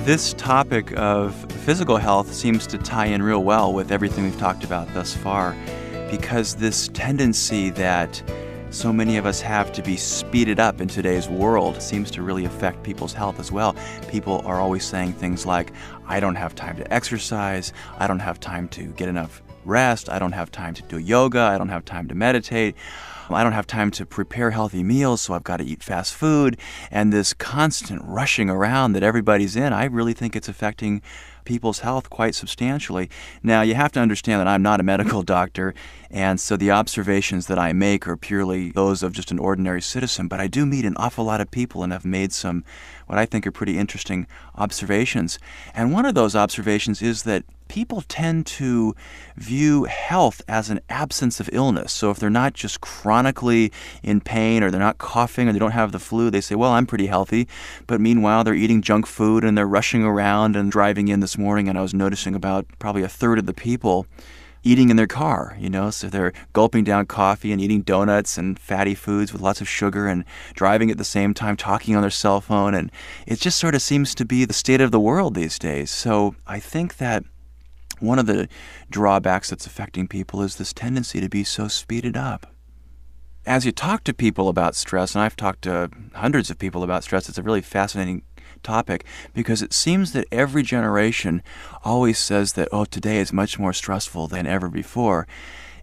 This topic of physical health seems to tie in real well with everything we've talked about thus far, because this tendency that so many of us have to be speeded up in today's world seems to really affect people's health as well. People are always saying things like, I don't have time to exercise, I don't have time to get enough rest, I don't have time to do yoga, I don't have time to meditate, I don't have time to prepare healthy meals, so I've got to eat fast food. And this constant rushing around that everybody's in, I really think it's affecting people's health quite substantially. Now, you have to understand that I'm not a medical doctor, and so the observations that I make are purely those of just an ordinary citizen, but I do meet an awful lot of people and have made some what I think are pretty interesting observations. And one of those observations is that people tend to view health as an absence of illness. So if they're not just chronically in pain or they're not coughing or they don't have the flu, they say, well, I'm pretty healthy. But meanwhile, they're eating junk food and they're rushing around. And driving in this morning, and I was noticing about probably a third of the people eating in their car, so they're gulping down coffee and eating donuts and fatty foods with lots of sugar and driving at the same time, talking on their cell phone. And it just sort of seems to be the state of the world these days. So I think that one of the drawbacks that's affecting people is this tendency to be so speeded up. As you talk to people about stress, and I've talked to hundreds of people about stress, it's a really fascinating topic because it seems that every generation always says that, today is much more stressful than ever before.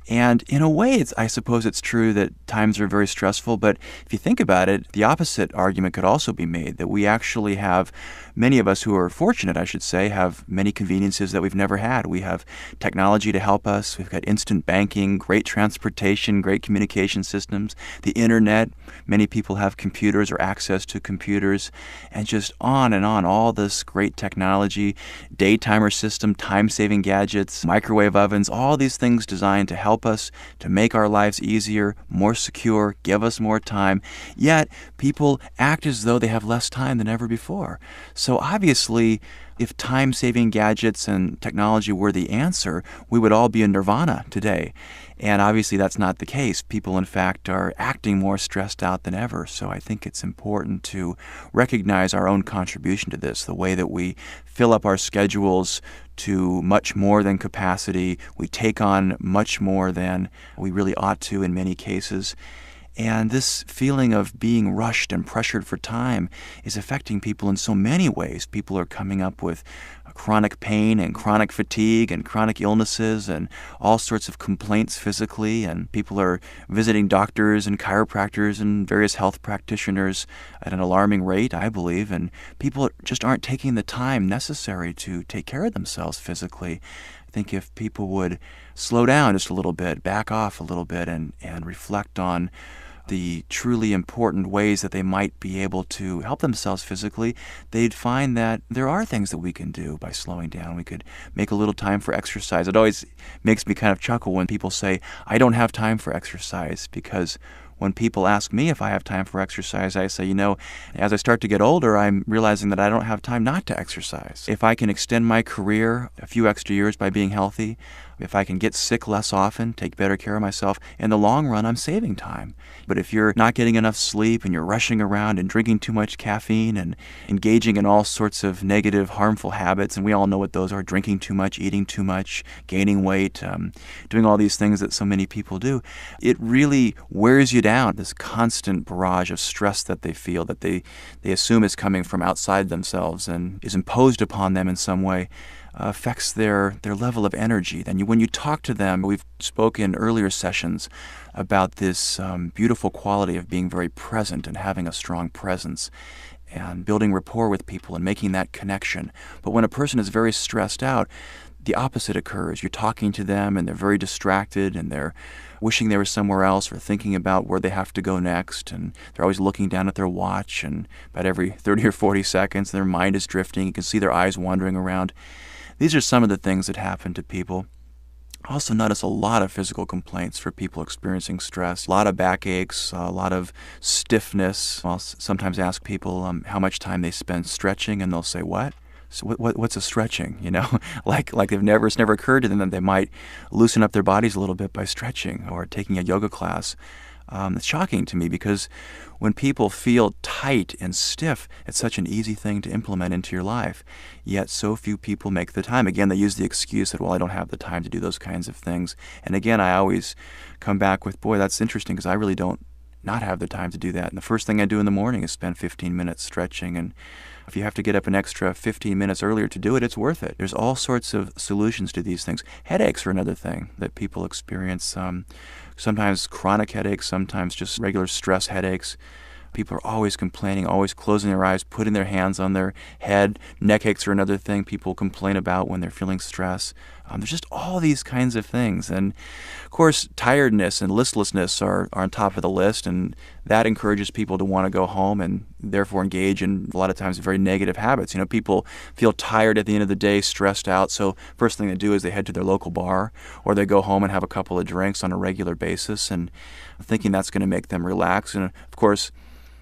And in a way, I suppose it's true that times are very stressful, but if you think about it, the opposite argument could also be made, that we actually have, many of us who are fortunate, I should say, have many conveniences that we've never had. We have technology to help us. We've got instant banking, great transportation, great communication systems, the internet. Many people have computers or access to computers, and just on and on, all this great technology, day timer system, time-saving gadgets, microwave ovens, all these things designed to help us, to make our lives easier, more secure, give us more time. Yet, people act as though they have less time than ever before. So obviously, if time-saving gadgets and technology were the answer, we would all be in nirvana today. And obviously that's not the case. People, in fact, are acting more stressed out than ever. So I think it's important to recognize our own contribution to this, the way that we fill up our schedules to much more than capacity. We take on much more than we really ought to in many cases. And this feeling of being rushed and pressured for time is affecting people in so many ways. People are coming up with chronic pain and chronic fatigue and chronic illnesses and all sorts of complaints physically. And people are visiting doctors and chiropractors and various health practitioners at an alarming rate, I believe. And people just aren't taking the time necessary to take care of themselves physically. I think if people would slow down just a little bit, back off a little bit, and reflect on the truly important ways that they might be able to help themselves physically, they'd find that there are things that we can do by slowing down. We could make a little time for exercise. It always makes me kind of chuckle when people say, I don't have time for exercise, because when people ask me if I have time for exercise, I say, as I start to get older, I'm realizing that I don't have time not to exercise. If I can extend my career a few extra years by being healthy, if I can get sick less often, take better care of myself, in the long run, I'm saving time. But if you're not getting enough sleep and you're rushing around and drinking too much caffeine and engaging in all sorts of negative, harmful habits, and we all know what those are, drinking too much, eating too much, gaining weight, doing all these things that so many people do, it really wears you down, this constant barrage of stress that they feel, that they assume is coming from outside themselves and is imposed upon them in some way. Affects their level of energy. Then when you talk to them, we've spoken in earlier sessions about this beautiful quality of being very present and having a strong presence and building rapport with people and making that connection. But when a person is very stressed out, the opposite occurs. You're talking to them and they're very distracted and they're wishing they were somewhere else or thinking about where they have to go next, and they're always looking down at their watch, and about every 30 or 40 seconds their mind is drifting. You can see their eyes wandering around. These are some of the things that happen to people. I also notice a lot of physical complaints for people experiencing stress, a lot of backaches, a lot of stiffness. I'll sometimes ask people how much time they spend stretching, and they'll say, what? So what's a stretching? Like it's never occurred to them that they might loosen up their bodies a little bit by stretching or taking a yoga class. It's shocking to me because when people feel tight and stiff, it's such an easy thing to implement into your life. Yet so few people make the time. Again, they use the excuse that, well, I don't have the time to do those kinds of things. And again, I always come back with, boy, that's interesting because I really don't not have the time to do that. And the first thing I do in the morning is spend 15 minutes stretching. And if you have to get up an extra 15 minutes earlier to do it, it's worth it. There's all sorts of solutions to these things. Headaches are another thing that people experience. Sometimes chronic headaches, sometimes just regular stress headaches. People are always complaining, always closing their eyes, putting their hands on their head. Neck aches are another thing people complain about when they're feeling stress. There's just all these kinds of things. And, of course, tiredness and listlessness are on top of the list, and that encourages people to want to go home and therefore engage in a lot of times very negative habits. People feel tired at the end of the day, stressed out, so first thing they do is they head to their local bar or they go home and have a couple of drinks on a regular basis and thinking that's going to make them relax. And, of course,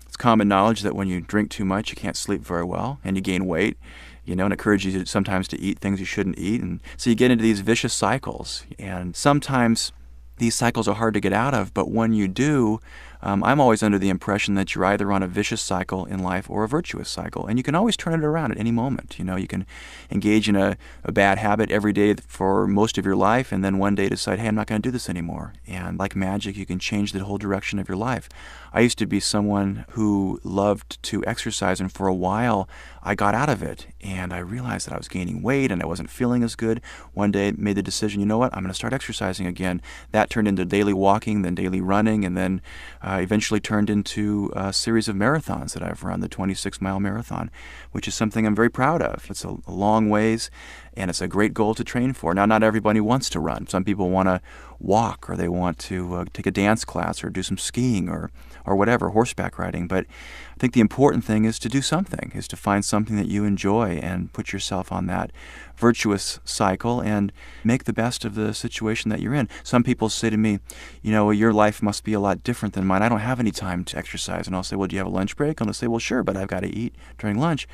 it's common knowledge that when you drink too much, you can't sleep very well and you gain weight, and it encourages you sometimes to eat things you shouldn't eat. And so you get into these vicious cycles. And sometimes these cycles are hard to get out of, but when you do, I'm always under the impression that you're either on a vicious cycle in life or a virtuous cycle, and you can always turn it around at any moment. You can engage in a bad habit every day for most of your life, and then one day decide, hey, I'm not going to do this anymore. And like magic, you can change the whole direction of your life. I used to be someone who loved to exercise, and for a while, I got out of it, and I realized that I was gaining weight and I wasn't feeling as good. One day, I made the decision, you know what, I'm going to start exercising again. That turned into daily walking, then daily running, and then eventually turned into a series of marathons that I've run, the 26-mile marathon, which is something I'm very proud of. It's a long ways, and it's a great goal to train for. Now, not everybody wants to run. Some people want to walk, or they want to take a dance class or do some skiing or whatever, horseback riding. But I think the important thing is to do something, is to find something that you enjoy and put yourself on that virtuous cycle and make the best of the situation that you're in. Some people say to me, your life must be a lot different than mine. I don't have any time to exercise. And I'll say, well, do you have a lunch break? And they'll say, well, sure, but I've got to eat during lunch.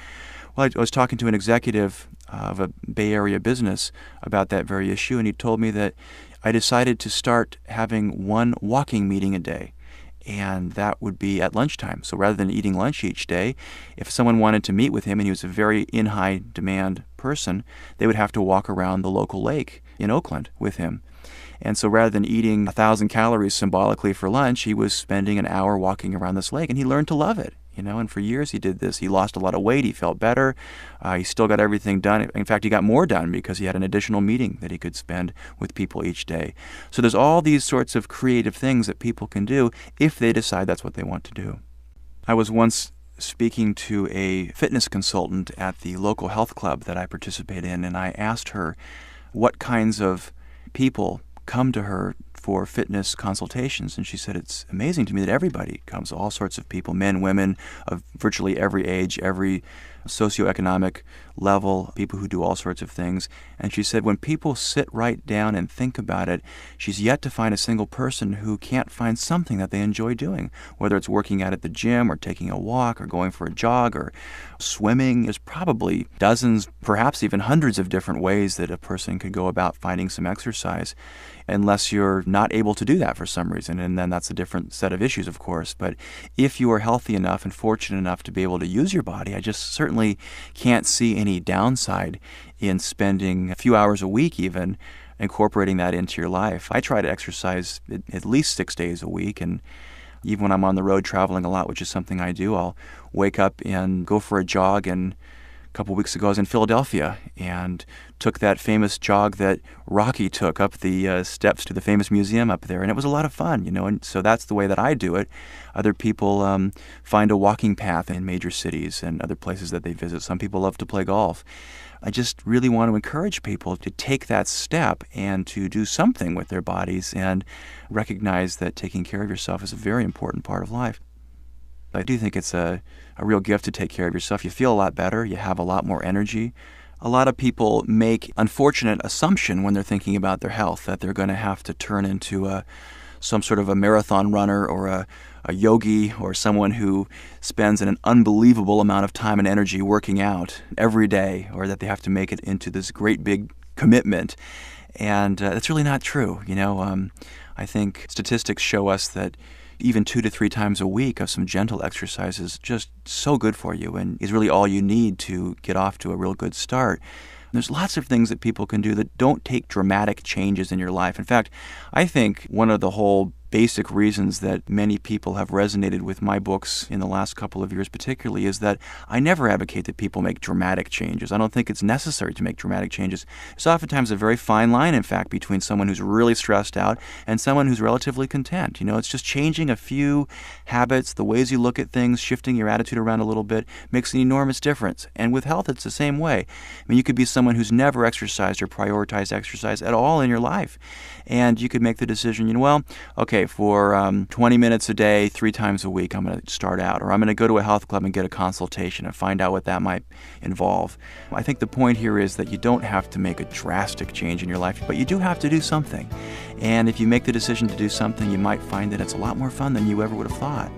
Well, I was talking to an executive of a Bay Area business about that very issue, and he told me that I decided to start having one walking meeting a day. And that would be at lunchtime. So rather than eating lunch each day, if someone wanted to meet with him and he was a very in high demand person, they would have to walk around the local lake in Oakland with him. And so rather than eating 1,000 calories symbolically for lunch, he was spending an hour walking around this lake, and he learned to love it. And for years he did this. He lost a lot of weight. He felt better. He still got everything done. In fact, he got more done because he had an additional meeting that he could spend with people each day. So there's all these sorts of creative things that people can do if they decide that's what they want to do. I was once speaking to a fitness consultant at the local health club that I participate in, and I asked her what kinds of people come to her for fitness consultations, and she said, it's amazing to me that everybody comes, all sorts of people, men, women, of virtually every age, every socioeconomic level, people who do all sorts of things. And she said when people sit right down and think about it, she's yet to find a single person who can't find something that they enjoy doing, whether it's working out at the gym or taking a walk or going for a jog or swimming. There's probably dozens, perhaps even hundreds of different ways that a person could go about finding some exercise, unless you're not able to do that for some reason, and then that's a different set of issues, of course. But if you are healthy enough and fortunate enough to be able to use your body, I just certainly can't see any downside in spending a few hours a week even incorporating that into your life. I try to exercise at least 6 days a week, and even when I'm on the road traveling a lot, which is something I do, I'll wake up and go for a jog. And a couple of weeks ago I was in Philadelphia and took that famous jog that Rocky took up the steps to the famous museum up there, and it was a lot of fun, and so that's the way that I do it. Other people find a walking path in major cities and other places that they visit. Some people love to play golf. I just really want to encourage people to take that step and to do something with their bodies and recognize that taking care of yourself is a very important part of life. I do think it's a real gift to take care of yourself. You feel a lot better. You have a lot more energy. A lot of people make unfortunate assumption when they're thinking about their health that they're going to have to turn into some sort of a marathon runner or a yogi or someone who spends an unbelievable amount of time and energy working out every day, or that they have to make it into this great big commitment. And that's really not true. I think statistics show us that even 2 to 3 times a week of some gentle exercise is just so good for you and is really all you need to get off to a real good start. There's lots of things that people can do that don't take dramatic changes in your life. In fact, I think one of the whole basic reasons that many people have resonated with my books in the last couple of years particularly is that I never advocate that people make dramatic changes. I don't think it's necessary to make dramatic changes. There's oftentimes a very fine line, in fact, between someone who's really stressed out and someone who's relatively content. It's just changing a few habits, the ways you look at things, shifting your attitude around a little bit makes an enormous difference. And with health, it's the same way. I mean, you could be someone who's never exercised or prioritized exercise at all in your life. And you could make the decision, okay, for 20 minutes a day, 3 times a week, I'm going to start out. Or I'm going to go to a health club and get a consultation and find out what that might involve. I think the point here is that you don't have to make a drastic change in your life, but you do have to do something. And if you make the decision to do something, you might find that it's a lot more fun than you ever would have thought.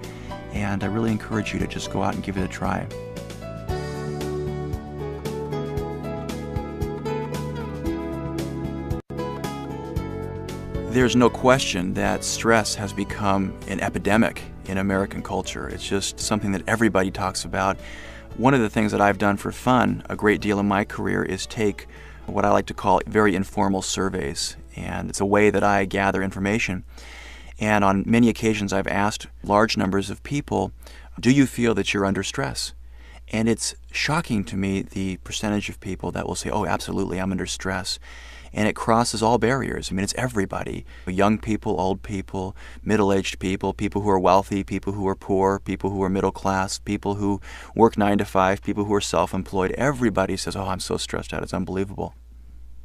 And I really encourage you to just go out and give it a try. There's no question that stress has become an epidemic in American culture. It's just something that everybody talks about. One of the things that I've done for fun a great deal in my career is take what I like to call very informal surveys. And it's a way that I gather information. And on many occasions I've asked large numbers of people, do you feel that you're under stress? And it's shocking to me the percentage of people that will say, oh, absolutely, I'm under stress. And it crosses all barriers. I mean, it's everybody. Young people, old people, middle-aged people, people who are wealthy, people who are poor, people who are middle class, people who work 9 to 5, people who are self-employed. Everybody says, oh, I'm so stressed out, it's unbelievable.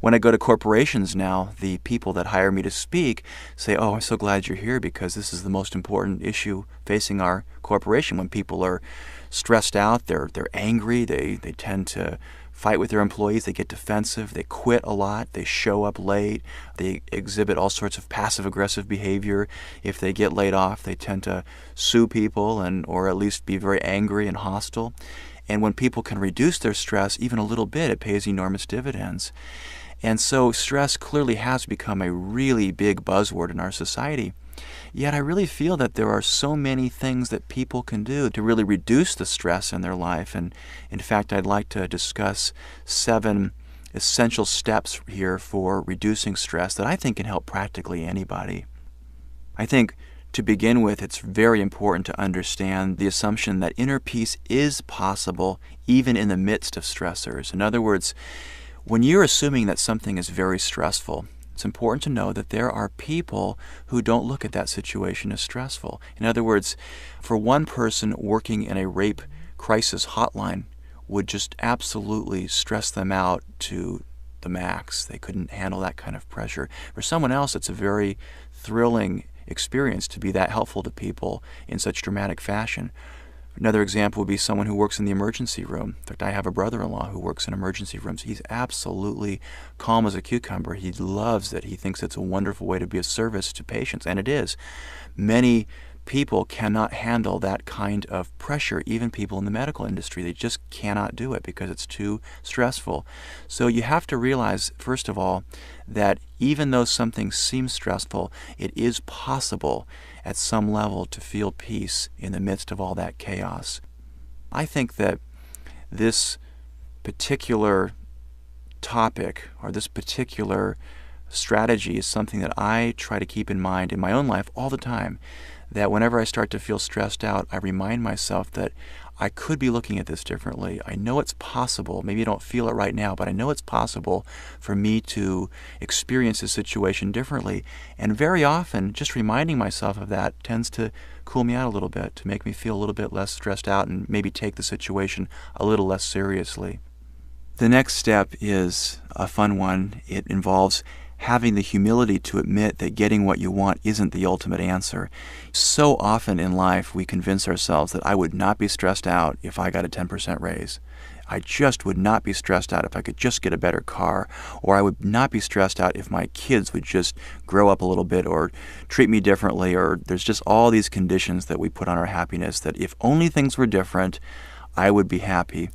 When I go to corporations now, the people that hire me to speak say, oh, I'm so glad you're here because this is the most important issue facing our corporation. When people are stressed out, they're angry, they tend to fight with their employees, they get defensive, they quit a lot, they show up late, they exhibit all sorts of passive-aggressive behavior. If they get laid off, they tend to sue people or at least be very angry and hostile. And when people can reduce their stress even a little bit, it pays enormous dividends. And so stress clearly has become a really big buzzword in our society. Yet I really feel that there are so many things that people can do to really reduce the stress in their life. And in fact, I'd like to discuss 7 essential steps here for reducing stress that I think can help practically anybody. I think to begin with, it's very important to understand the assumption that inner peace is possible even in the midst of stressors. In other words, when you're assuming that something is very stressful, it's important to know that there are people who don't look at that situation as stressful. In other words, for one person working in a rape crisis hotline would just absolutely stress them out to the max. They couldn't handle that kind of pressure. For someone else, it's a very thrilling experience to be that helpful to people in such dramatic fashion. Another example would be someone who works in the emergency room. In fact, I have a brother-in-law who works in emergency rooms. He's absolutely calm as a cucumber. He loves it. He thinks it's a wonderful way to be of service to patients, and it is. Many people cannot handle that kind of pressure, even people in the medical industry. They just cannot do it because it's too stressful. So you have to realize, first of all, that even though something seems stressful, it is possible at some level to feel peace in the midst of all that chaos. I think that this particular topic or this particular strategy is something that I try to keep in mind in my own life all the time, that whenever I start to feel stressed out, I remind myself that I could be looking at this differently. I know it's possible. Maybe I don't feel it right now, but I know it's possible for me to experience the situation differently. And very often, just reminding myself of that tends to cool me out a little bit, to make me feel a little bit less stressed out and maybe take the situation a little less seriously. The next step is a fun one. It involves having the humility to admit that getting what you want isn't the ultimate answer. So often in life, we convince ourselves that I would not be stressed out if I got a 10% raise. I just would not be stressed out if I could just get a better car, or I would not be stressed out if my kids would just grow up a little bit or treat me differently, or there's just all these conditions that we put on our happiness that if only things were different, I would be happy.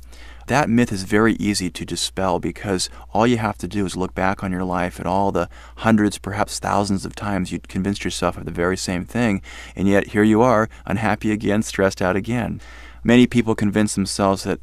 That myth is very easy to dispel because all you have to do is look back on your life at all the hundreds, perhaps thousands of times you'd convinced yourself of the very same thing, and yet here you are, unhappy again, stressed out again. Many people convince themselves that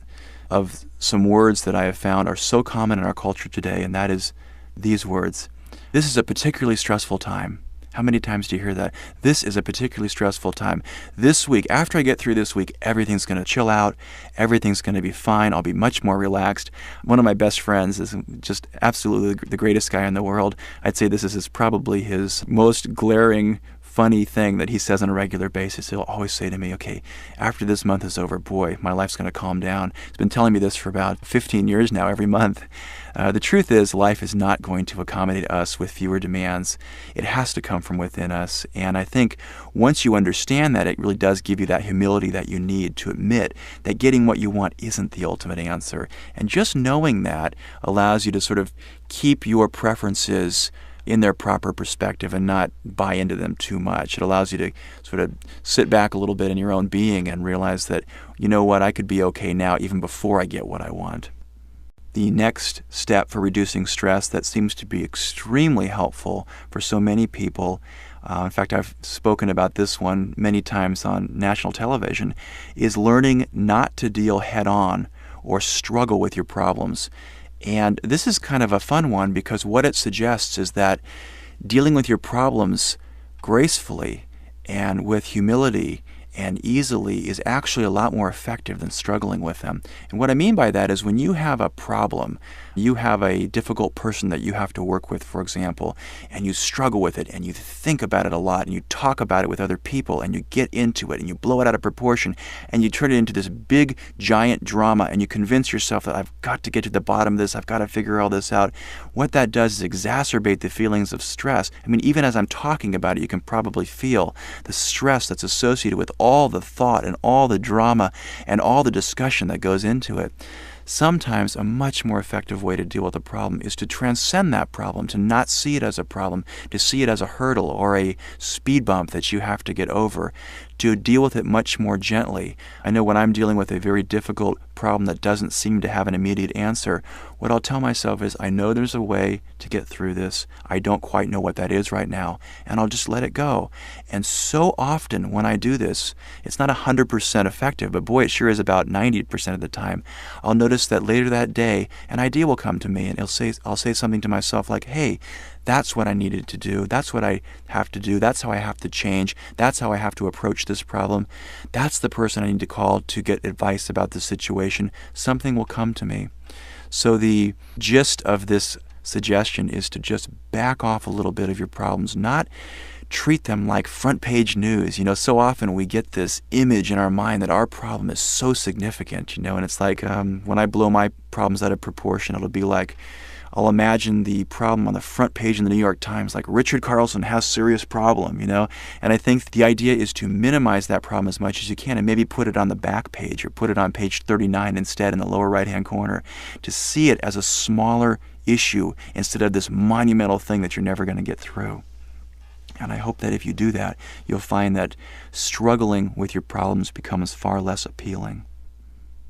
of some words that I have found are so common in our culture today, and that is these words. This is a particularly stressful time. How many times do you hear that? This is a particularly stressful time. This week, after I get through this week, everything's going to chill out. Everything's going to be fine. I'll be much more relaxed. One of my best friends is just absolutely the greatest guy in the world. I'd say this is probably his most glaring funny thing that he says on a regular basis. He'll always say to me, okay, after this month is over, boy, my life's going to calm down. He's been telling me this for about 15 years now, every month. The truth is, life is not going to accommodate us with fewer demands. It has to come from within us. And I think once you understand that, it really does give you that humility that you need to admit that getting what you want isn't the ultimate answer. And just knowing that allows you to sort of keep your preferences in their proper perspective and not buy into them too much. It allows you to sort of sit back a little bit in your own being and realize that, you know what, I could be okay now even before I get what I want. The next step for reducing stress that seems to be extremely helpful for so many people, in fact, I've spoken about this one many times on national television, is learning not to deal head-on or struggle with your problems. And this is kind of a fun one because what it suggests is that dealing with your problems gracefully and with humility and easily is actually a lot more effective than struggling with them. And what I mean by that is when you have a problem, you have a difficult person that you have to work with, for example, and you struggle with it and you think about it a lot and you talk about it with other people and you get into it and you blow it out of proportion and you turn it into this big, giant drama and you convince yourself that I've got to get to the bottom of this, I've got to figure all this out. What that does is exacerbate the feelings of stress. I mean, even as I'm talking about it, you can probably feel the stress that's associated with all the thought and all the drama and all the discussion that goes into it. Sometimes a much more effective way to deal with a problem is to transcend that problem, to not see it as a problem, to see it as a hurdle or a speed bump that you have to get over, to deal with it much more gently. I know when I'm dealing with a very difficult problem that doesn't seem to have an immediate answer, what I'll tell myself is, I know there's a way to get through this. I don't quite know what that is right now, and I'll just let it go. And so often when I do this, it's not 100% effective, but boy, it sure is about 90% of the time. I'll notice that later that day, an idea will come to me, and I'll say something to myself like, hey, that's what I needed to do. That's what I have to do. That's how I have to change. That's how I have to approach this problem. That's the person I need to call to get advice about the situation. Something will come to me. So the gist of this suggestion is to just back off a little bit of your problems, not treat them like front page news. You know, so often we get this image in our mind that our problem is so significant, you know, and it's like when I blow my problems out of proportion, it'll be like, I'll imagine the problem on the front page in the New York Times, like Richard Carlson has serious problem, you know? And I think the idea is to minimize that problem as much as you can and maybe put it on the back page or put it on page 39 instead in the lower right-hand corner, to see it as a smaller issue instead of this monumental thing that you're never going to get through. And I hope that if you do that, you'll find that struggling with your problems becomes far less appealing.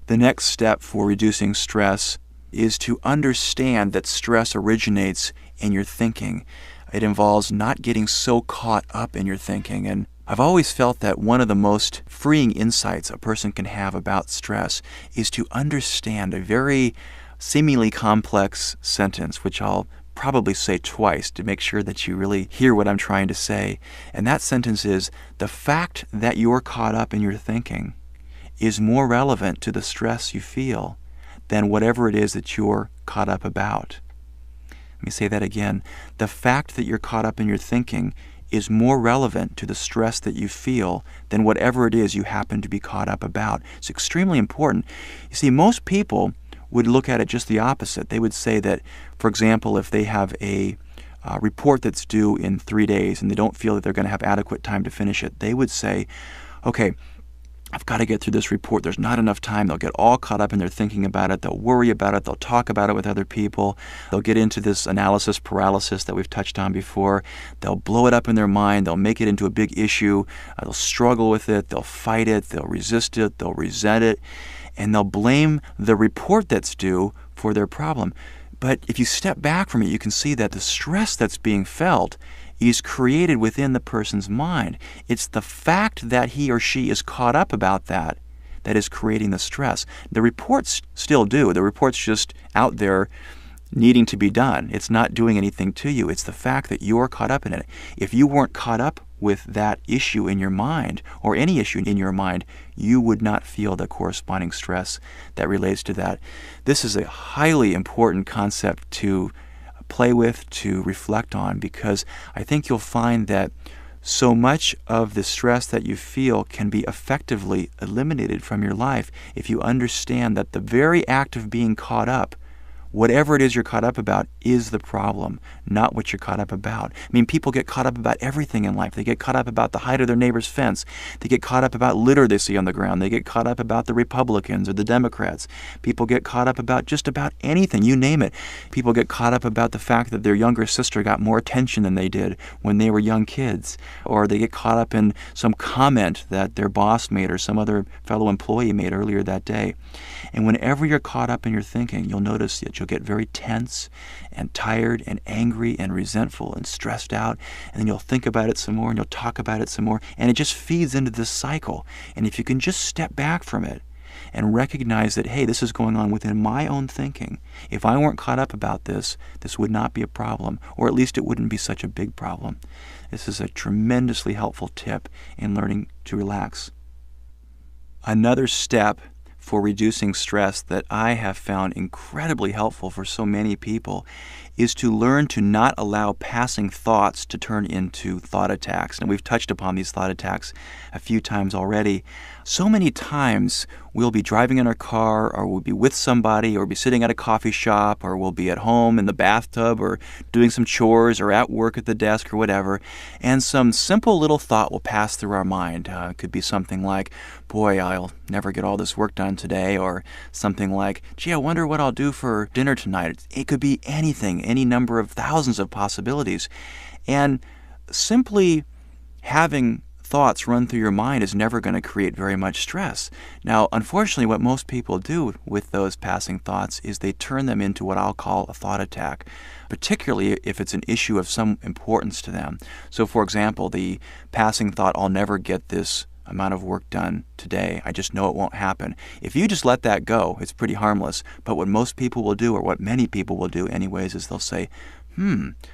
The next step for reducing stress is to understand that stress originates in your thinking. It involves not getting so caught up in your thinking. And I've always felt that one of the most freeing insights a person can have about stress is to understand a very seemingly complex sentence, which I'll probably say twice to make sure that you really hear what I'm trying to say. And that sentence is, the fact that you're caught up in your thinking is more relevant to the stress you feel than whatever it is that you're caught up about. Let me say that again. The fact that you're caught up in your thinking is more relevant to the stress that you feel than whatever it is you happen to be caught up about. It's extremely important. You see, most people would look at it just the opposite. They would say that, for example, if they have a report that's due in 3 days and they don't feel that they're going to have adequate time to finish it, they would say, okay, I've got to get through this report. There's not enough time. They'll get all caught up in their thinking about it. They'll worry about it. They'll talk about it with other people. They'll get into this analysis paralysis that we've touched on before. They'll blow it up in their mind. They'll make it into a big issue. They'll struggle with it. They'll fight it. They'll resist it. They'll resent it. and they'll blame the report that's due for their problem. But if you step back from it, you can see that the stress that's being felt is created within the person's mind. It's the fact that he or she is caught up about that is creating the stress. The reports still do. The report's just out there needing to be done. It's not doing anything to you. It's the fact that you're caught up in it. If you weren't caught up with that issue in your mind, or any issue in your mind, you would not feel the corresponding stress that relates to that. This is a highly important concept to play with, to reflect on, because I think you'll find that so much of the stress that you feel can be effectively eliminated from your life if you understand that the very act of being caught up, whatever it is you're caught up about, is the problem, not what you're caught up about. I mean, people get caught up about everything in life. They get caught up about the height of their neighbor's fence. They get caught up about litter they see on the ground. They get caught up about the Republicans or the Democrats. People get caught up about just about anything, you name it. People get caught up about the fact that their younger sister got more attention than they did when they were young kids. Or they get caught up in some comment that their boss made or some other fellow employee made earlier that day. And whenever you're caught up in your thinking, you'll notice that you'll get very tense and tired and angry and resentful and stressed out, and then you'll think about it some more and you'll talk about it some more, and it just feeds into this cycle. And if you can just step back from it and recognize that, hey, this is going on within my own thinking. If I weren't caught up about this, this would not be a problem, or at least it wouldn't be such a big problem. This is a tremendously helpful tip in learning to relax. Another step for reducing stress that I have found incredibly helpful for so many people is to learn to not allow passing thoughts to turn into thought attacks. And we've touched upon these thought attacks a few times already. So many times we'll be driving in our car, or we'll be with somebody, or be sitting at a coffee shop, or we'll be at home in the bathtub, or doing some chores, or at work at the desk, or whatever, and some simple little thought will pass through our mind. It could be something like, boy, I'll never get all this work done today, or something like, gee, I wonder what I'll do for dinner tonight. It could be anything, any number of thousands of possibilities. And simply having thoughts run through your mind is never going to create very much stress. Now, unfortunately, what most people do with those passing thoughts is they turn them into what I'll call a thought attack, particularly if it's an issue of some importance to them. So, for example, the passing thought, I'll never get this amount of work done today. I just know it won't happen. If you just let that go, it's pretty harmless. But what most people will do, or what many people will do anyways, is they'll say,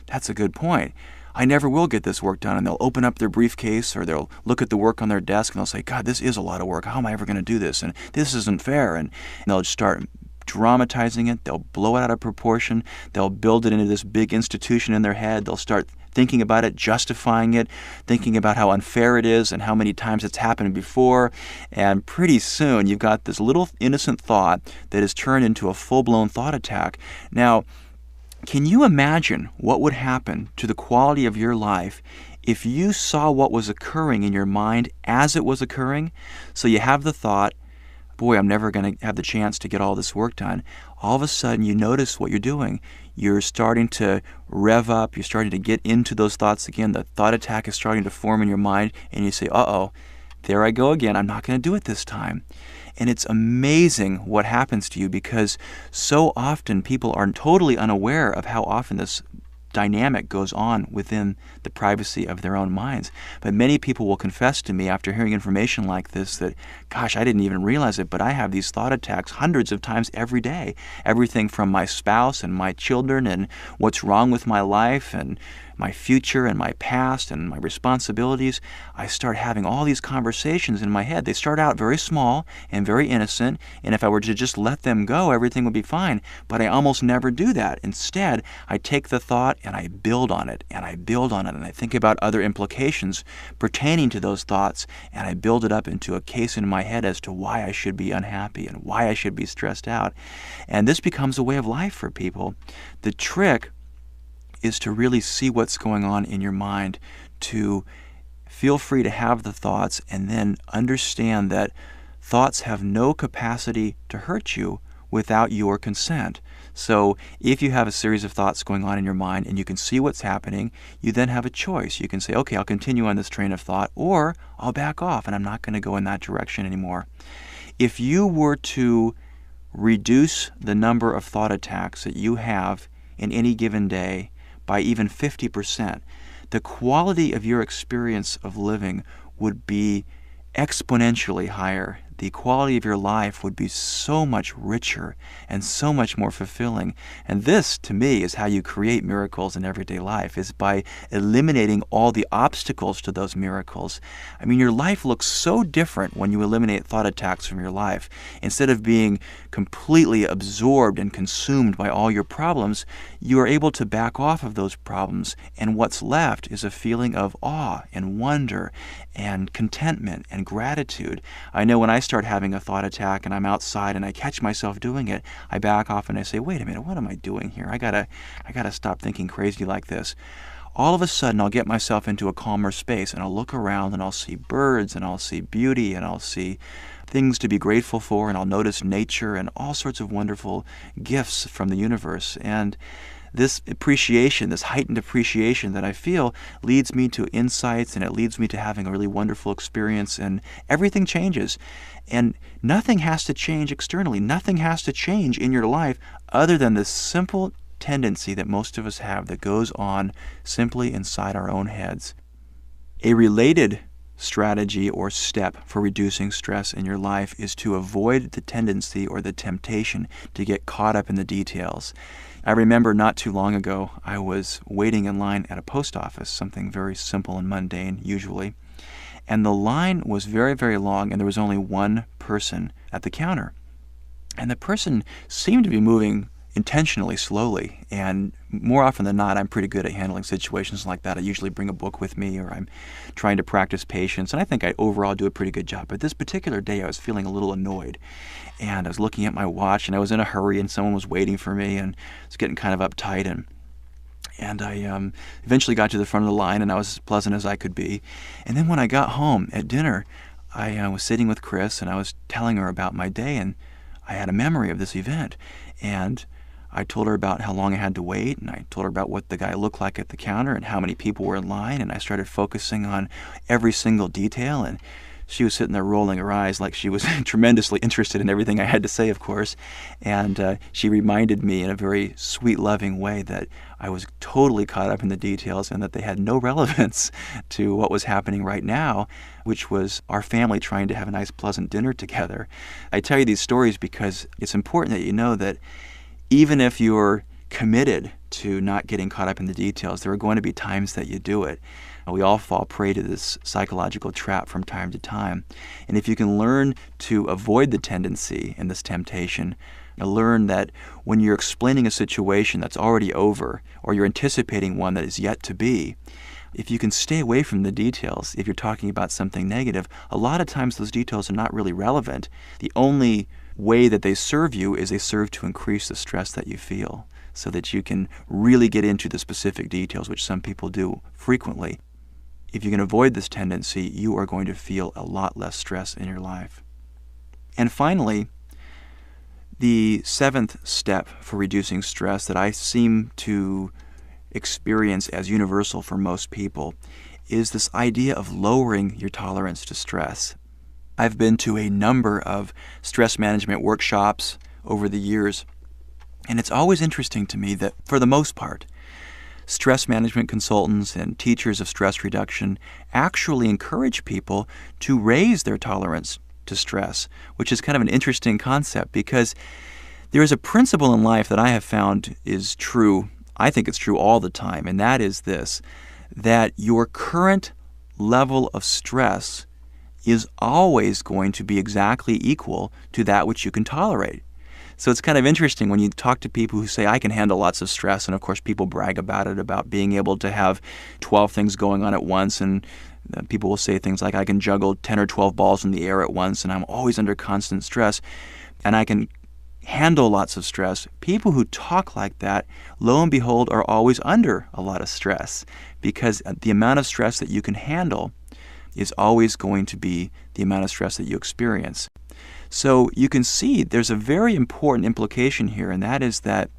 that's a good point. I never will get this work done. And they'll open up their briefcase, or they'll look at the work on their desk, and they'll say, God, this is a lot of work. How am I ever going to do this? And this isn't fair. And they'll just start dramatizing it. They'll blow it out of proportion. They'll build it into this big institution in their head. They'll start thinking about it, justifying it, thinking about how unfair it is and how many times it's happened before. And pretty soon you've got this little innocent thought that is turned into a full-blown thought attack. Now, can you imagine what would happen to the quality of your life if you saw what was occurring in your mind as it was occurring? So you have the thought, boy, I'm never going to have the chance to get all this work done. All of a sudden, you notice what you're doing. You're starting to rev up. You're starting to get into those thoughts again. The thought attack is starting to form in your mind, and you say, uh-oh, there I go again. I'm not going to do it this time. And it's amazing what happens to you, because so often people are totally unaware of how often this dynamic goes on within the privacy of their own minds. But many people will confess to me after hearing information like this that, gosh, I didn't even realize it, but I have these thought attacks hundreds of times every day. Everything from my spouse and my children and what's wrong with my life and my future and my past and my responsibilities. I start having all these conversations in my head. They start out very small and very innocent, and if I were to just let them go, everything would be fine. But I almost never do that. Instead, I take the thought and I build on it, and I build on it, and I think about other implications pertaining to those thoughts, and I build it up into a case in my head as to why I should be unhappy and why I should be stressed out. And this becomes a way of life for people. The trick is to really see what's going on in your mind, to feel free to have the thoughts, and then understand that thoughts have no capacity to hurt you without your consent. So if you have a series of thoughts going on in your mind and you can see what's happening, you then have a choice. You can say, okay, I'll continue on this train of thought, or I'll back off and I'm not going to go in that direction anymore. If you were to reduce the number of thought attacks that you have in any given day by even 50%, the quality of your experience of living would be exponentially higher. The quality of your life would be so much richer and so much more fulfilling. And this, to me, is how you create miracles in everyday life, is by eliminating all the obstacles to those miracles. I mean, your life looks so different when you eliminate thought attacks from your life. Instead of being completely absorbed and consumed by all your problems, you are able to back off of those problems, and what's left is a feeling of awe and wonder and contentment and gratitude. I know when I start having a thought attack and I'm outside and I catch myself doing it, I back off and I say, wait a minute, what am I doing here? I gotta stop thinking crazy like this. All of a sudden, I'll get myself into a calmer space and I'll look around and I'll see birds and I'll see beauty and I'll see things to be grateful for, and I'll notice nature and all sorts of wonderful gifts from the universe. And this appreciation, this heightened appreciation that I feel, leads me to insights, and it leads me to having a really wonderful experience, and everything changes. And nothing has to change externally. Nothing has to change in your life other than this simple tendency that most of us have that goes on simply inside our own heads. A related strategy or step for reducing stress in your life is to avoid the tendency or the temptation to get caught up in the details. I remember not too long ago, I was waiting in line at a post office, something very simple and mundane usually, and the line was very, very long, and there was only one person at the counter. And the person seemed to be moving intentionally slowly, and more often than not, I'm pretty good at handling situations like that. I usually bring a book with me, or I'm trying to practice patience, and I think I overall do a pretty good job. But this particular day, I was feeling a little annoyed, and I was looking at my watch, and I was in a hurry, and someone was waiting for me, and I was getting kind of uptight, and I eventually got to the front of the line, and I was as pleasant as I could be. And then when I got home at dinner, I was sitting with Chris, and I was telling her about my day, and I had a memory of this event, and I told her about how long I had to wait, and I told her about what the guy looked like at the counter and how many people were in line, and I started focusing on every single detail, and she was sitting there rolling her eyes like she was tremendously interested in everything I had to say, of course, and she reminded me in a very sweet, loving way that I was totally caught up in the details and that they had no relevance to what was happening right now, which was our family trying to have a nice, pleasant dinner together. I tell you these stories because it's important that you know that even if you're committed to not getting caught up in the details, there are going to be times that you do it. We all fall prey to this psychological trap from time to time. And if you can learn to avoid the tendency and this temptation, learn that when you're explaining a situation that's already over, or you're anticipating one that is yet to be, if you can stay away from the details, if you're talking about something negative, a lot of times those details are not really relevant. The only way that they serve you is they serve to increase the stress that you feel, so that you can really get into the specific details, which some people do frequently. If you can avoid this tendency, you are going to feel a lot less stress in your life. And finally, the seventh step for reducing stress that I seem to experience as universal for most people is this idea of lowering your tolerance to stress. I've been to a number of stress management workshops over the years, and it's always interesting to me that, for the most part, stress management consultants and teachers of stress reduction actually encourage people to raise their tolerance to stress, which is kind of an interesting concept because there is a principle in life that I have found is true. I think it's true all the time, and that is this, that your current level of stress is always going to be exactly equal to that which you can tolerate. So it's kind of interesting when you talk to people who say, I can handle lots of stress, and of course people brag about it, about being able to have 12 things going on at once, and people will say things like, I can juggle 10 or 12 balls in the air at once, and I'm always under constant stress, and I can handle lots of stress. People who talk like that, lo and behold, are always under a lot of stress, because the amount of stress that you can handle is always going to be the amount of stress that you experience. So you can see there's a very important implication here, and that is that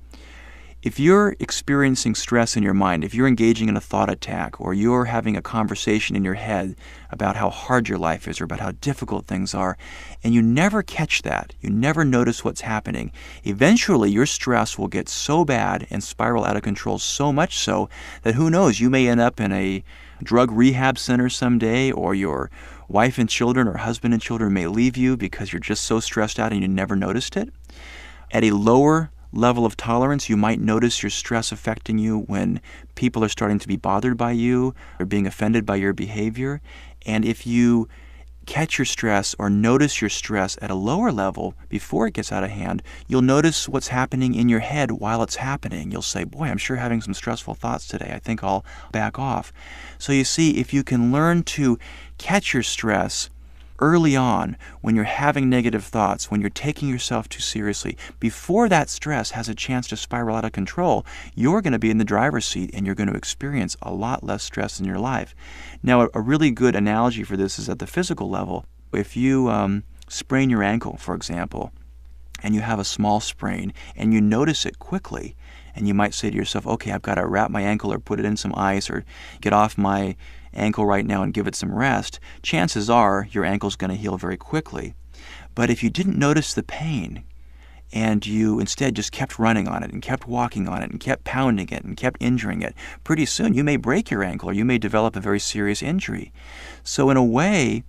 If you're experiencing stress in your mind, if you're engaging in a thought attack, or you're having a conversation in your head about how hard your life is or about how difficult things are, and you never catch that, you never notice what's happening, eventually your stress will get so bad and spiral out of control, so much so that who knows, you may end up in a drug rehab center someday, or your wife and children or husband and children may leave you because you're just so stressed out and you never noticed it. At a lower level of tolerance, you might notice your stress affecting you when people are starting to be bothered by you or being offended by your behavior. And if you catch your stress or notice your stress at a lower level before it gets out of hand, you'll notice what's happening in your head while it's happening. You'll say, boy, I'm sure having some stressful thoughts today. I think I'll back off. So you see, if you can learn to catch your stress early on, when you're having negative thoughts, when you're taking yourself too seriously, before that stress has a chance to spiral out of control, you're going to be in the driver's seat and you're going to experience a lot less stress in your life. Now, a really good analogy for this is at the physical level. If you sprain your ankle, for example, and you have a small sprain and you notice it quickly, and you might say to yourself, okay, I've got to wrap my ankle or put it in some ice or get off my ankle right now and give it some rest, chances are your ankle's going to heal very quickly. But if you didn't notice the pain and you instead just kept running on it and kept walking on it and kept pounding it and kept injuring it, pretty soon you may break your ankle or you may develop a very serious injury. So in a way,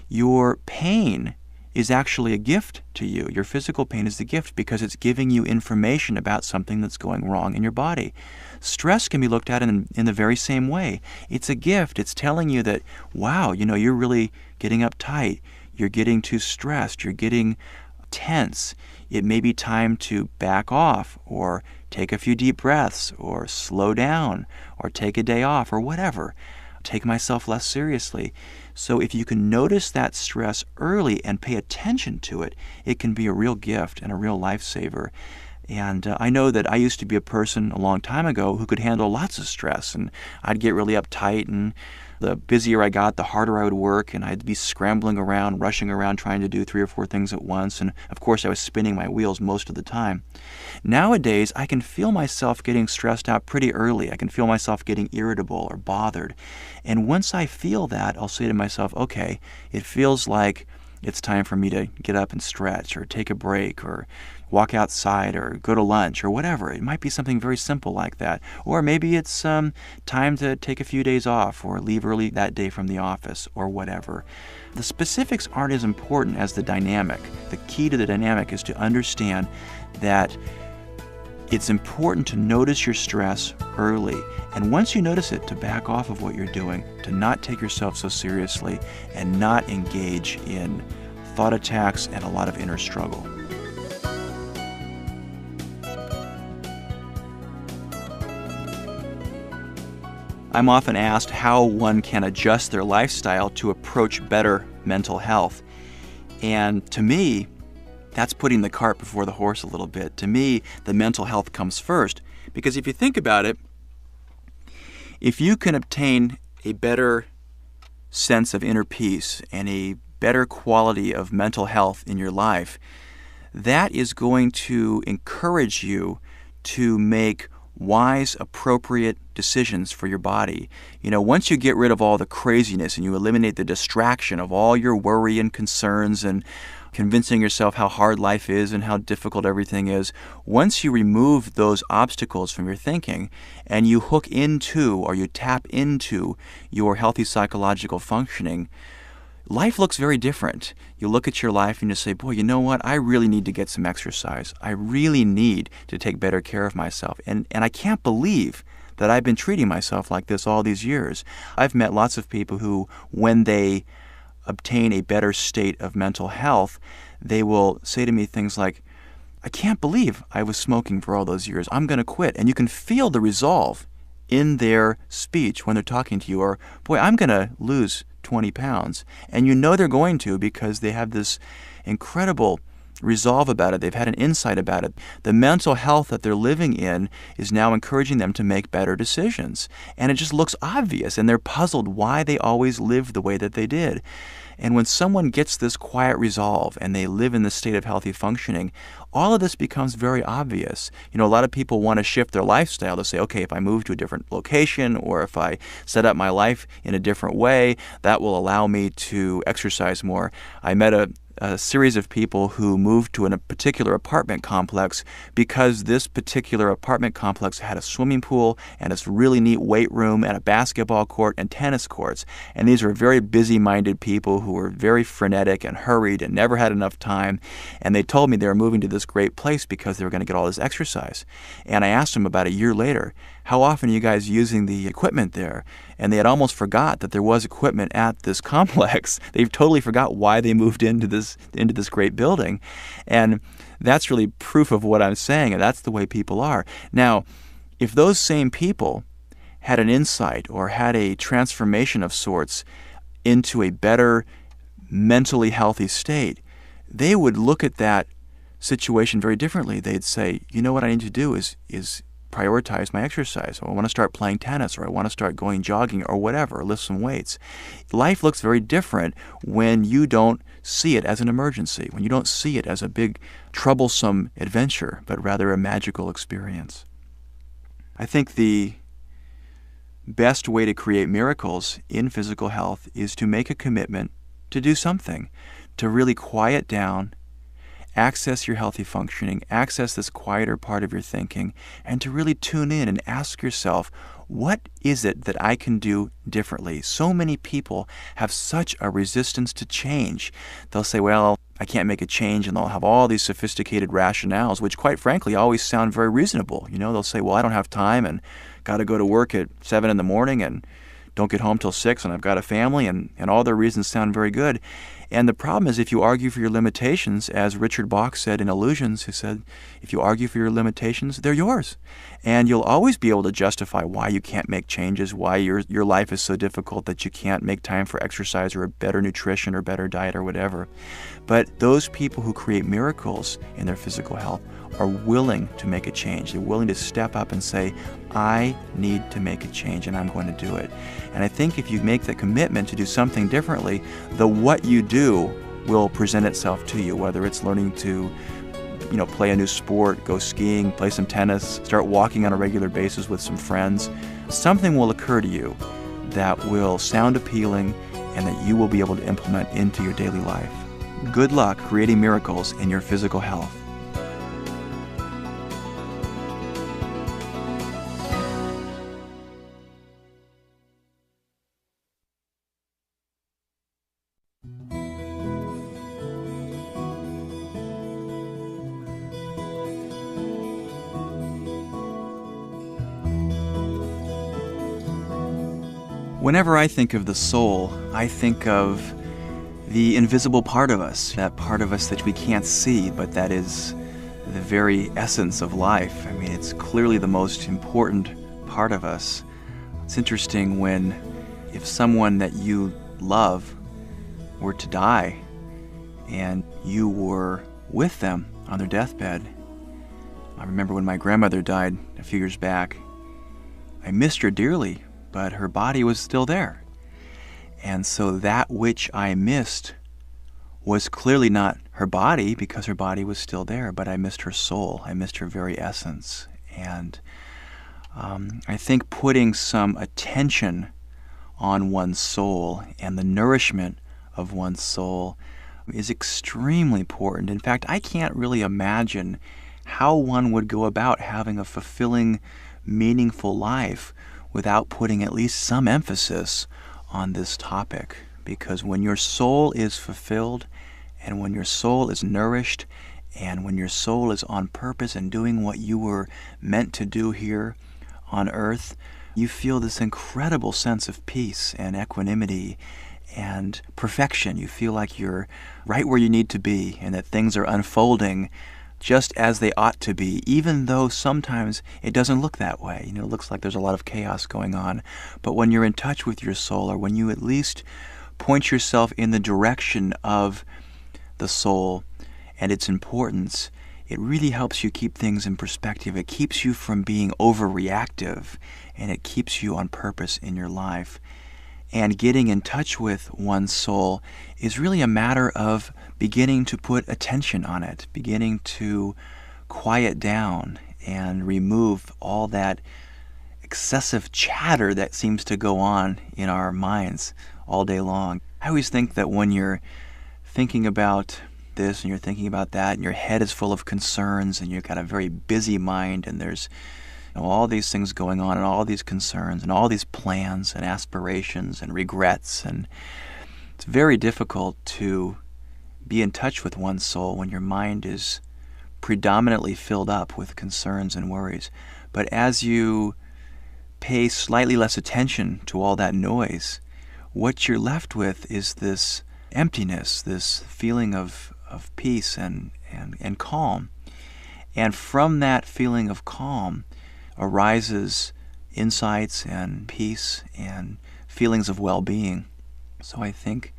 your pain is actually a gift to you. Your physical pain is the gift because it's giving you information about something that's going wrong in your body. Stress can be looked at in the very same way. It's a gift. It's telling you that, wow, you're really getting uptight. You're getting too stressed. You're getting tense. It may be time to back off or take a few deep breaths or slow down or take a day off or whatever. Take myself less seriously. So if you can notice that stress early and pay attention to it, it can be a real gift and a real lifesaver. And I know that I used to be a person a long time ago who could handle lots of stress, and I'd get really uptight, and the busier I got, the harder I would work, and I'd be scrambling around, rushing around, trying to do 3 or 4 things at once, and of course I was spinning my wheels most of the time. Nowadays, I can feel myself getting stressed out pretty early. I can feel myself getting irritable or bothered. And once I feel that, I'll say to myself, okay, it feels like it's time for me to get up and stretch or take a break or walk outside or go to lunch or whatever. It might be something very simple like that. Or maybe it's time to take a few days off or leave early that day from the office or whatever. The specifics aren't as important as the dynamic. The key to the dynamic is to understand that it's important to notice your stress early. And once you notice it, to back off of what you're doing, to not take yourself so seriously, and not engage in thought attacks and a lot of inner struggle. I'm often asked how one can adjust their lifestyle to approach better mental health. And to me, that's putting the cart before the horse a little bit. To me, the mental health comes first. Because if you think about it, if you can obtain a better sense of inner peace and a better quality of mental health in your life, that is going to encourage you to make wise, appropriate decisions for your body. Once you get rid of all the craziness and you eliminate the distraction of all your worry and concerns and convincing yourself how hard life is and how difficult everything is, once you remove those obstacles from your thinking and you hook into or you tap into your healthy psychological functioning, life looks very different. You look at your life and you say, boy, you know what? I really need to get some exercise. I really need to take better care of myself. And I can't believe that I've been treating myself like this all these years. I've met lots of people who, when they obtain a better state of mental health, they will say to me things like, I can't believe I was smoking for all those years. I'm going to quit. And you can feel the resolve in their speech when they're talking to you. Or, boy, I'm going to lose 20 pounds. And you know they're going to because they have this incredible resolve about it. They've had an insight about it. The mental health that they're living in is now encouraging them to make better decisions. And it just looks obvious, and they're puzzled why they always lived the way that they did. And when someone gets this quiet resolve and they live in this state of healthy functioning, all of this becomes very obvious. A lot of people want to shift their lifestyle to say, okay, if I move to a different location or if I set up my life in a different way, that will allow me to exercise more. I met a series of people who moved to a particular apartment complex because this particular apartment complex had a swimming pool and this really neat weight room and a basketball court and tennis courts. And these were very busy-minded people who were very frenetic and hurried and never had enough time. And they told me they were moving to this great place because they were going to get all this exercise. And I asked them about a year later, how often are you guys using the equipment there? And they had almost forgot that there was equipment at this complex. They totally forgot why they moved into this great building. And that's really proof of what I'm saying, and that's the way people are. Now, if those same people had an insight or had a transformation of sorts into a better mentally healthy state, they would look at that situation very differently. They'd say, you know what I need to do is prioritize my exercise, or I want to start playing tennis, or I want to start going jogging, or whatever, or lift some weights. Life looks very different when you don't see it as an emergency, when you don't see it as a big, troublesome adventure, but rather a magical experience. I think the best way to create miracles in physical health is to make a commitment to do something, to really quiet down, access your healthy functioning, access this quieter part of your thinking, and to really tune in and ask yourself, what is it that I can do differently? So many people have such a resistance to change. They'll say, well, I can't make a change, and they'll have all these sophisticated rationales, which quite frankly always sound very reasonable. They'll say, well, I don't have time and got to go to work at 7 in the morning and don't get home till 6, and I've got a family, and all their reasons sound very good. And the problem is if you argue for your limitations, as Richard Bach said in Illusions, who said, if you argue for your limitations, they're yours. And you'll always be able to justify why you can't make changes, why your life is so difficult that you can't make time for exercise or a better nutrition or better diet or whatever. But those people who create miracles in their physical health are willing to make a change. They're willing to step up and say, I need to make a change and I'm going to do it. And I think if you make the commitment to do something differently, the what you do will present itself to you, whether it's learning to play a new sport, go skiing, play some tennis, start walking on a regular basis with some friends. Something will occur to you that will sound appealing and that you will be able to implement into your daily life. Good luck creating miracles in your physical health. Whenever I think of the soul, I think of the invisible part of us, that part of us that we can't see, but that is the very essence of life. I mean, it's clearly the most important part of us. It's interesting if someone that you love were to die and you were with them on their deathbed. I remember when my grandmother died a few years back, I missed her dearly, but her body was still there. And so that which I missed was clearly not her body, because her body was still there, but I missed her soul. I missed her very essence. And I think putting some attention on one's soul and the nourishment of one's soul is extremely important. In fact, I can't really imagine how one would go about having a fulfilling, meaningful life without putting at least some emphasis on this topic. Because when your soul is fulfilled, and when your soul is nourished, and when your soul is on purpose and doing what you were meant to do here on earth, you feel this incredible sense of peace and equanimity and perfection. You feel like you're right where you need to be, and that things are unfolding just as they ought to be, even though sometimes it doesn't look that way. It looks like there's a lot of chaos going on. But when you're in touch with your soul, or when you at least point yourself in the direction of the soul and its importance, it really helps you keep things in perspective. It keeps you from being overreactive, and it keeps you on purpose in your life. And getting in touch with one's soul is really a matter of beginning to put attention on it, beginning to quiet down and remove all that excessive chatter that seems to go on in our minds all day long. I always think that when you're thinking about this and you're thinking about that and your head is full of concerns and you've got a very busy mind and there's all these things going on and all these concerns and all these plans and aspirations and regrets, and it's very difficult to be in touch with one's soul when your mind is predominantly filled up with concerns and worries. But as you pay slightly less attention to all that noise, what you're left with is this emptiness, this feeling of peace and calm. And from that feeling of calm arises insights and peace and feelings of well-being. So I think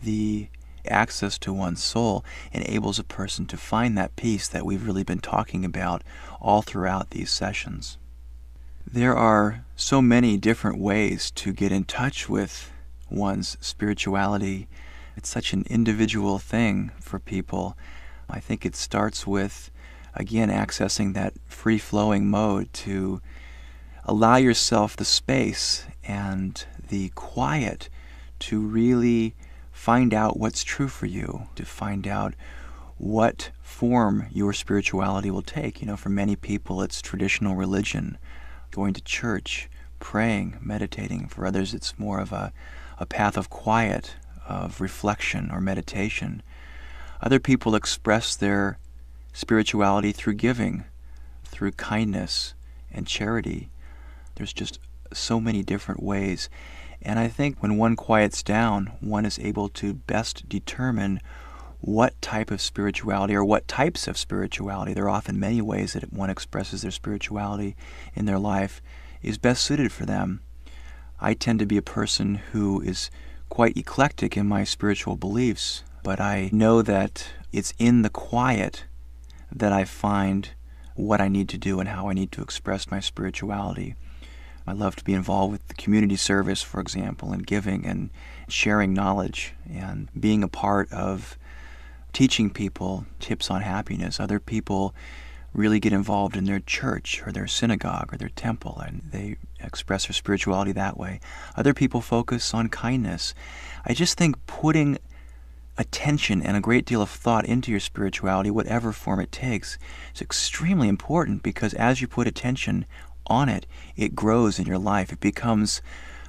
the access to one's soul enables a person to find that peace that we've really been talking about all throughout these sessions. There are so many different ways to get in touch with one's spirituality. It's such an individual thing for people. I think it starts with, again, accessing that free-flowing mode to allow yourself the space and the quiet to really find out what's true for you, to find out what form your spirituality will take. For many people it's traditional religion, going to church, praying, meditating. For others it's more of a path of quiet, of reflection or meditation. Other people express their spirituality through giving, through kindness and charity. There's just so many different ways. And I think when one quiets down, one is able to best determine what type of spirituality or what types of spirituality, there are often many ways that one expresses their spirituality in their life, is best suited for them. I tend to be a person who is quite eclectic in my spiritual beliefs, but I know that it's in the quiet that I find what I need to do and how I need to express my spirituality. I love to be involved with the community service, for example, and giving and sharing knowledge and being a part of teaching people tips on happiness. Other people really get involved in their church or their synagogue or their temple, and they express their spirituality that way. Other people focus on kindness. I just think putting attention and a great deal of thought into your spirituality, whatever form it takes, is extremely important, because as you put attention on it, it grows in your life. It becomes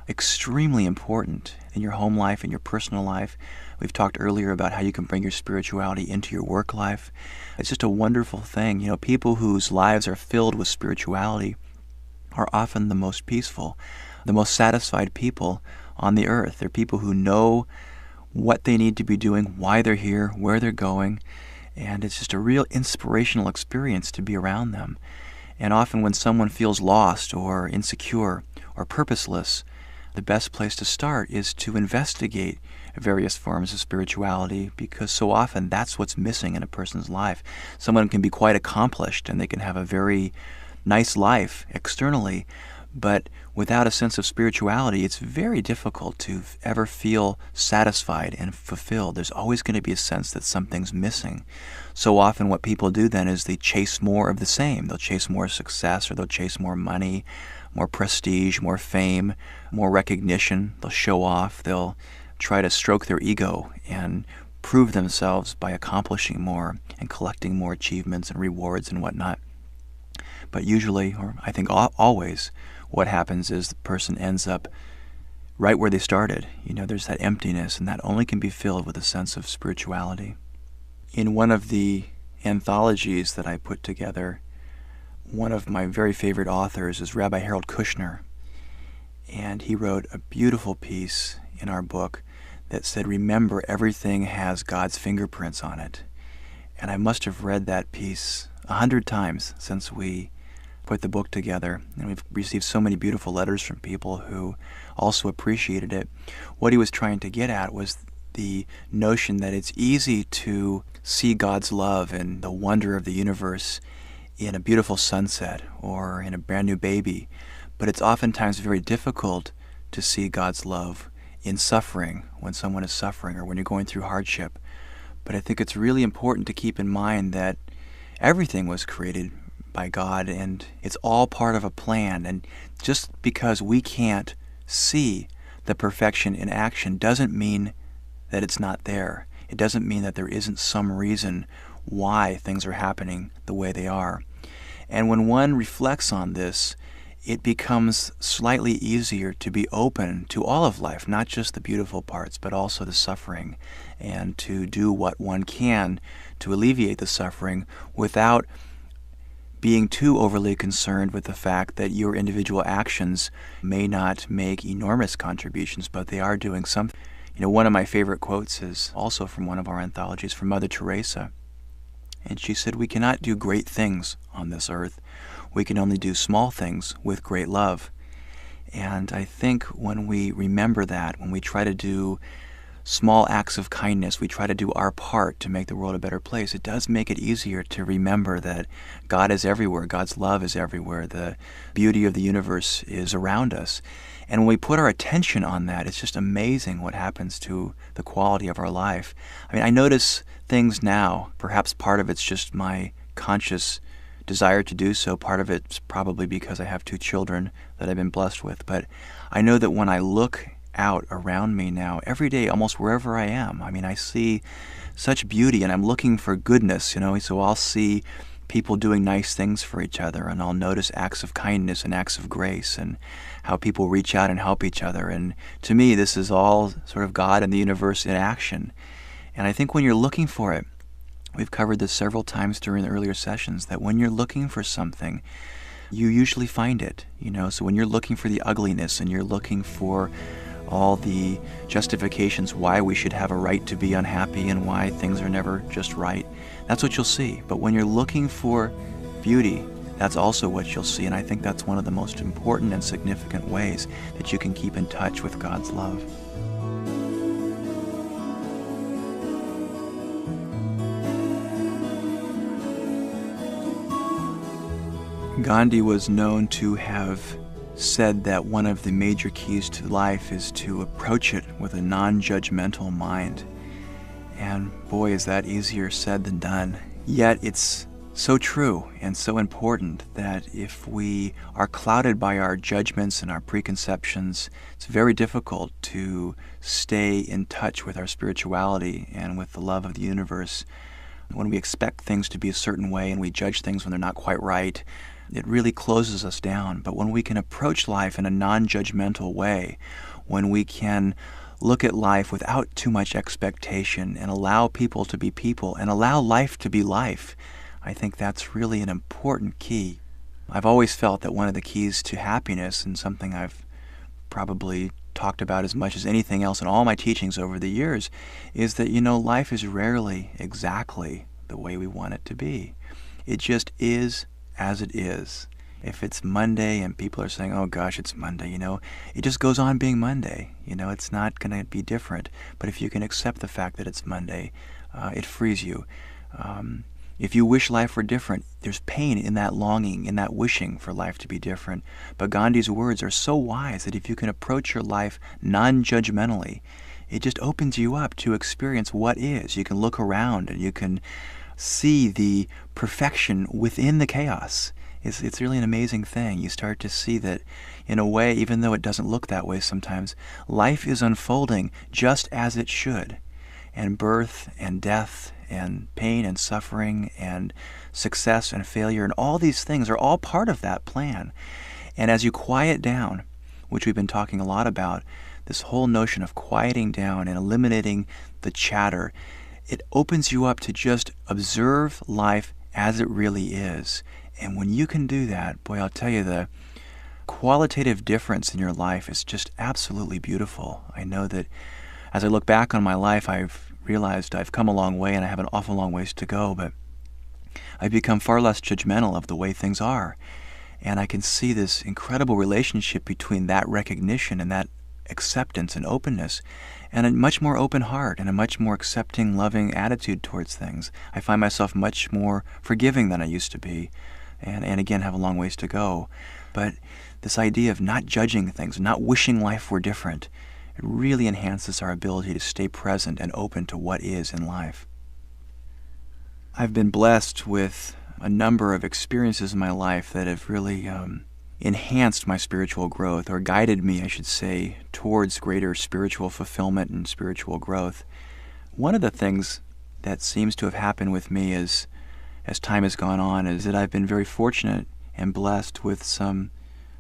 extremely important in your home life, in your personal life. We've talked earlier about how you can bring your spirituality into your work life. It's just a wonderful thing. People whose lives are filled with spirituality are often the most peaceful, the most satisfied people on the earth. They're people who know what they need to be doing, why they're here, where they're going, and it's just a real inspirational experience to be around them. And often when someone feels lost or insecure or purposeless, the best place to start is to investigate various forms of spirituality, because so often that's what's missing in a person's life. Someone can be quite accomplished and they can have a very nice life externally, but without a sense of spirituality, it's very difficult to ever feel satisfied and fulfilled. There's always going to be a sense that something's missing. So often what people do then is they chase more of the same. They'll chase more success, or they'll chase more money, more prestige, more fame, more recognition. They'll show off. They'll try to stroke their ego and prove themselves by accomplishing more and collecting more achievements and rewards and whatnot. But usually, or I think always, what happens is the person ends up right where they started. There's that emptiness, and that only can be filled with a sense of spirituality. In one of the anthologies that I put together, one of my very favorite authors is Rabbi Harold Kushner, and he wrote a beautiful piece in our book that said, "Remember, everything has God's fingerprints on it." And I must have read that piece 100 times since we put the book together, and we've received so many beautiful letters from people who also appreciated it. What he was trying to get at was the notion that it's easy to see God's love and the wonder of the universe in a beautiful sunset or in a brand new baby, but it's oftentimes very difficult to see God's love in suffering, when someone is suffering or when you're going through hardship. But I think it's really important to keep in mind that everything was created by God and it's all part of a plan. And just because we can't see the perfection in action doesn't mean that it's not there. It doesn't mean that there isn't some reason why things are happening the way they are. And when one reflects on this, it becomes slightly easier to be open to all of life, not just the beautiful parts, but also the suffering, and to do what one can to alleviate the suffering without being too overly concerned with the fact that your individual actions may not make enormous contributions, but they are doing something. One of my favorite quotes is also from one of our anthologies, from Mother Teresa. And she said, "We cannot do great things on this earth. We can only do small things with great love." And I think when we remember that, when we try to do small acts of kindness, we try to do our part to make the world a better place, it does make it easier to remember that God is everywhere, God's love is everywhere, the beauty of the universe is around us. And when we put our attention on that, it's just amazing what happens to the quality of our life. I mean, I notice things now. Perhaps part of it's just my conscious desire to do so. Part of it's probably because I have 2 children that I've been blessed with. But I know that when I look out around me now, every day, almost wherever I am, I mean, I see such beauty and I'm looking for goodness, so I'll see people doing nice things for each other, and I'll notice acts of kindness and acts of grace and how people reach out and help each other. And to me, this is all sort of God and the universe in action. And I think when you're looking for it, we've covered this several times during the earlier sessions, that when you're looking for something, you usually find it. So when you're looking for the ugliness and you're looking for all the justifications why we should have a right to be unhappy and why things are never just right, that's what you'll see. But when you're looking for beauty, that's also what you'll see. And I think that's one of the most important and significant ways that you can keep in touch with God's love. Gandhi was known to have said that one of the major keys to life is to approach it with a non-judgmental mind. And boy, is that easier said than done. Yet it's so true and so important that if we are clouded by our judgments and our preconceptions, it's very difficult to stay in touch with our spirituality and with the love of the universe. When we expect things to be a certain way and we judge things when they're not quite right, it really closes us down. But when we can approach life in a non-judgmental way, when we can look at life without too much expectation and allow people to be people and allow life to be life, I think that's really an important key. I've always felt that one of the keys to happiness, and something I've probably talked about as much as anything else in all my teachings over the years, is that, life is rarely exactly the way we want it to be. It just is as it is. If it's Monday and people are saying, "Oh gosh, it's Monday," it just goes on being Monday. It's not going to be different. But if you can accept the fact that it's Monday, it frees you. If you wish life were different, there's pain in that longing, in that wishing for life to be different. But Gandhi's words are so wise that if you can approach your life non-judgmentally, it just opens you up to experience what is. You can look around and you can see the perfection within the chaos. It's really an amazing thing. You start to see that, in a way, even though it doesn't look that way sometimes, life is unfolding just as it should. And birth and death and pain and suffering and success and failure and all these things are all part of that plan. And as you quiet down, which we've been talking a lot about, this whole notion of quieting down and eliminating the chatter, it opens you up to just observe life as it really is. And when you can do that, boy, I'll tell you, the qualitative difference in your life is just absolutely beautiful. I know that as I look back on my life, I've realized I've come a long way and I have an awful long ways to go, but I've become far less judgmental of the way things are. And I can see this incredible relationship between that recognition and that acceptance and openness, and a much more open heart and a much more accepting, loving attitude towards things. I find myself much more forgiving than I used to be, and again have a long ways to go. But this idea of not judging things, not wishing life were different, It really enhances our ability to stay present and open to what is in life. I've been blessed with a number of experiences in my life that have really enhanced my spiritual growth, or guided me, I should say, towards greater spiritual fulfillment and spiritual growth. One of the things that seems to have happened with me as time has gone on is that I've been very fortunate and blessed with some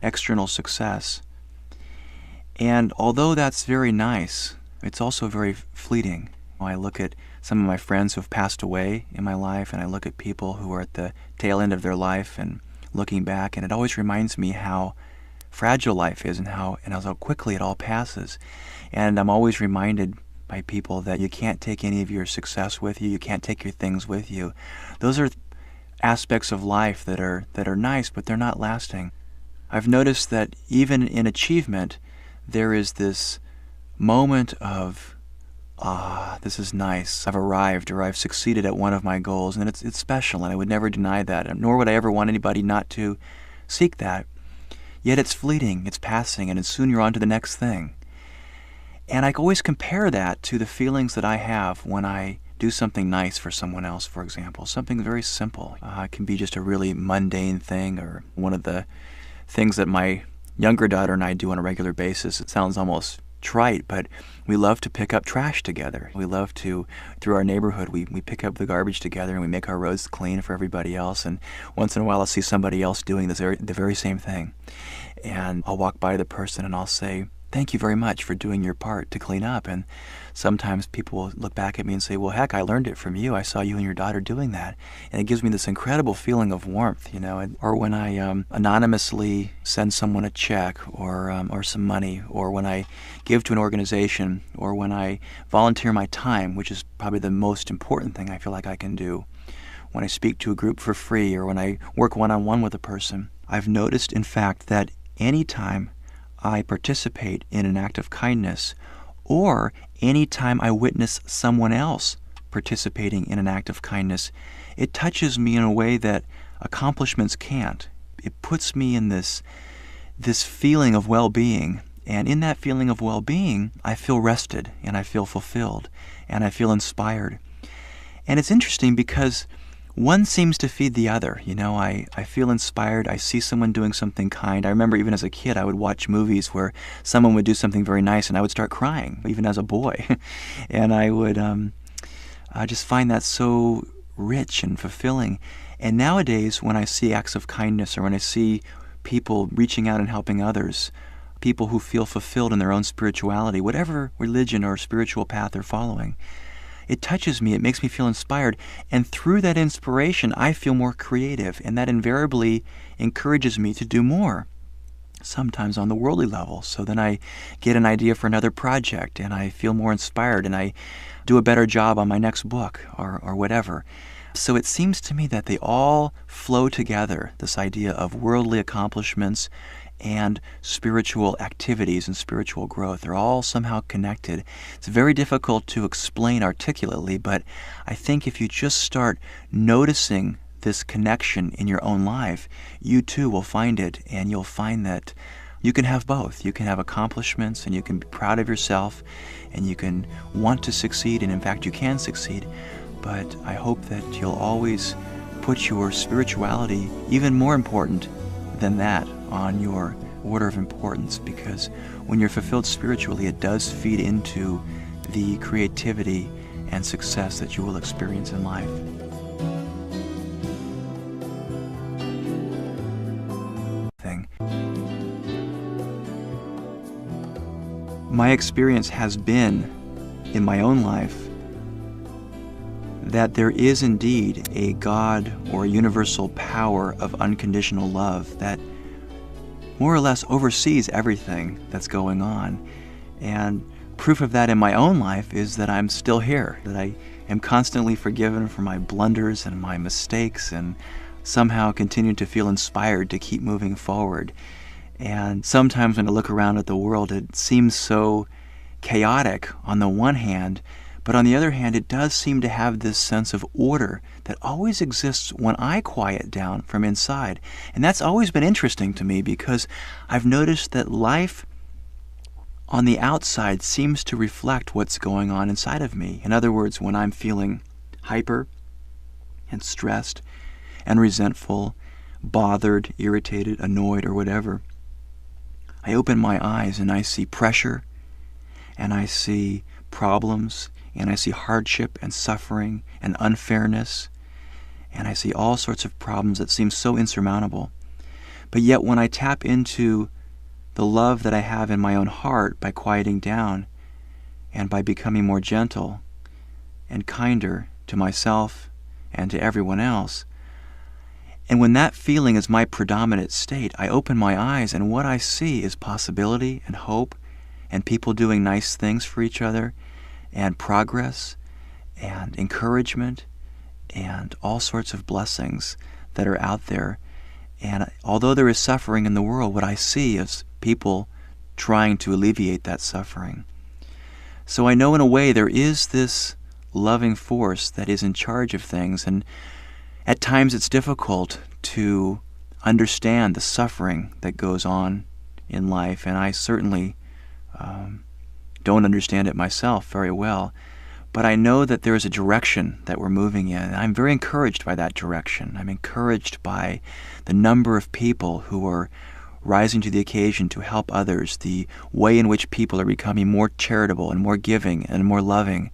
external success. And although that's very nice, it's also very fleeting. I look at some of my friends who have passed away in my life, and I look at people who are at the tail end of their life and looking back, and it always reminds me how fragile life is and how quickly it all passes. And I'm always reminded by people that you can't take any of your success with you, you can't take your things with you. Those are aspects of life that are nice, but they're not lasting. I've noticed that even in achievement, there is this moment of, this is nice, I've arrived, or I've succeeded at one of my goals, and it's special, and I would never deny that, nor would I ever want anybody not to seek that. Yet it's fleeting, it's passing, and soon you're on to the next thing. And I always compare that to the feelings that I have when I do something nice for someone else, for example. Something very simple. It can be just a really mundane thing, or one of the things that my younger daughter and I do on a regular basis. It sounds almost trite, but we love to pick up trash together. We love to, through our neighborhood, we pick up the garbage together and we make our roads clean for everybody else. And once in a while I'll see somebody else doing the very same thing. And I'll walk by the person and I'll say, "Thank you very much for doing your part to clean up." And sometimes people will look back at me and say, "Well, heck, I learned it from you. I saw you and your daughter doing that." And it gives me this incredible feeling of warmth, Or when I anonymously send someone a check or some money, or when I give to an organization, or when I volunteer my time, which is probably the most important thing I feel like I can do. When I speak to a group for free, or when I work one-on-one with a person, I've noticed, in fact, that any time I participate in an act of kindness, or any time I witness someone else participating in an act of kindness, it touches me in a way that accomplishments can't. It puts me in this feeling of well-being, and in that feeling of well-being, I feel rested, and I feel fulfilled, and I feel inspired. And it's interesting because one seems to feed the other. I feel inspired. I see someone doing something kind. I remember even as a kid, I would watch movies where someone would do something very nice and I would start crying, even as a boy. And I would just find that so rich and fulfilling. And nowadays, when I see acts of kindness, or when I see people reaching out and helping others, people who feel fulfilled in their own spirituality, whatever religion or spiritual path they're following, it touches me, it makes me feel inspired, and through that inspiration I feel more creative, and that invariably encourages me to do more, sometimes on the worldly level. So then I get an idea for another project, and I feel more inspired, and I do a better job on my next book, or whatever. So it seems to me that they all flow together, this idea of worldly accomplishments and spiritual activities and spiritual growth. They're all somehow connected. It's very difficult to explain articulately, but I think if you just start noticing this connection in your own life, you too will find it, and you'll find that you can have both. You can have accomplishments, and you can be proud of yourself, and you can want to succeed, and in fact you can succeed. But I hope that you'll always put your spirituality, even more important than that, on your order of importance, because when you're fulfilled spiritually, it does feed into the creativity and success that you will experience in life. My experience has been, in my own life, that there is indeed a God or a universal power of unconditional love that more or less oversees everything that's going on. And proof of that in my own life is that I'm still here, that I am constantly forgiven for my blunders and my mistakes, and somehow continue to feel inspired to keep moving forward. And sometimes when I look around at the world, it seems so chaotic on the one hand, but on the other hand, it does seem to have this sense of order that always exists when I quiet down from inside. And that's always been interesting to me, because I've noticed that life on the outside seems to reflect what's going on inside of me. In other words, when I'm feeling hyper and stressed and resentful, bothered, irritated, annoyed, or whatever, I open my eyes and I see pressure, and I see problems, and I see hardship and suffering and unfairness, and I see all sorts of problems that seem so insurmountable. But yet when I tap into the love that I have in my own heart by quieting down and by becoming more gentle and kinder to myself and to everyone else, and when that feeling is my predominant state, I open my eyes and what I see is possibility and hope and people doing nice things for each other and progress and encouragement and all sorts of blessings that are out there. And although there is suffering in the world, what I see is people trying to alleviate that suffering. So I know in a way there is this loving force that is in charge of things, and at times it's difficult to understand the suffering that goes on in life, and I certainly don't understand it myself very well. But I know that there is a direction that we're moving in, and I'm very encouraged by that direction. I'm encouraged by the number of people who are rising to the occasion to help others, the way in which people are becoming more charitable and more giving and more loving.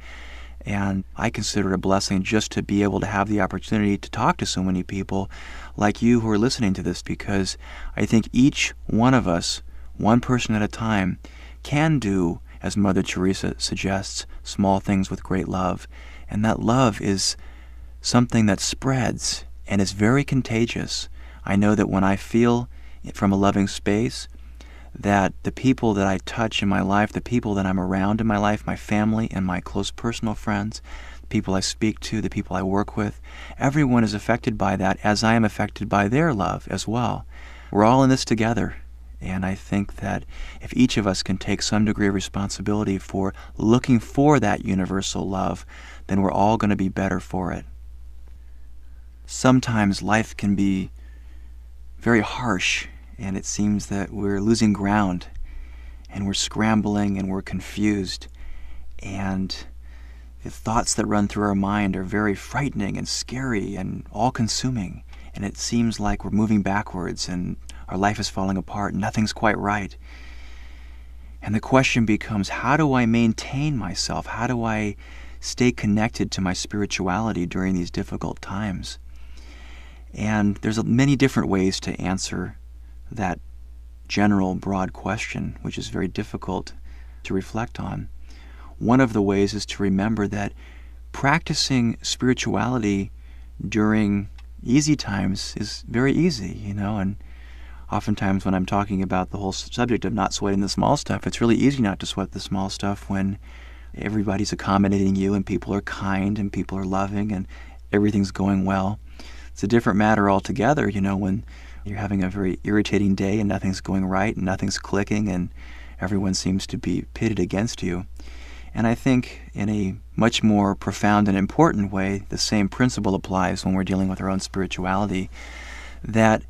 And I consider it a blessing just to be able to have the opportunity to talk to so many people like you who are listening to this, because I think each one of us, one person at a time, can do, as Mother Teresa suggests, small things with great love. And that love is something that spreads and is very contagious. I know that when I feel from a loving space, that the people that I touch in my life, the people that I'm around in my life, my family and my close personal friends, the people I speak to, the people I work with, everyone is affected by that as I am affected by their love as well. We're all in this together. And I think that if each of us can take some degree of responsibility for looking for that universal love, then we're all going to be better for it. Sometimes life can be very harsh, and it seems that we're losing ground, and we're scrambling, and we're confused, and the thoughts that run through our mind are very frightening and scary and all-consuming, and it seems like we're moving backwards, and our life is falling apart, and nothing's quite right. And the question becomes, how do I maintain myself? How do I stay connected to my spirituality during these difficult times? And there's many different ways to answer that general, broad question, which is very difficult to reflect on. One of the ways is to remember that practicing spirituality during easy times is very easy, and oftentimes when I'm talking about the whole subject of not sweating the small stuff, it's really easy not to sweat the small stuff when everybody's accommodating you and people are kind and people are loving and everything's going well. It's a different matter altogether, when you're having a very irritating day and nothing's going right and nothing's clicking and everyone seems to be pitted against you. And I think in a much more profound and important way, the same principle applies when we're dealing with our own spirituality, that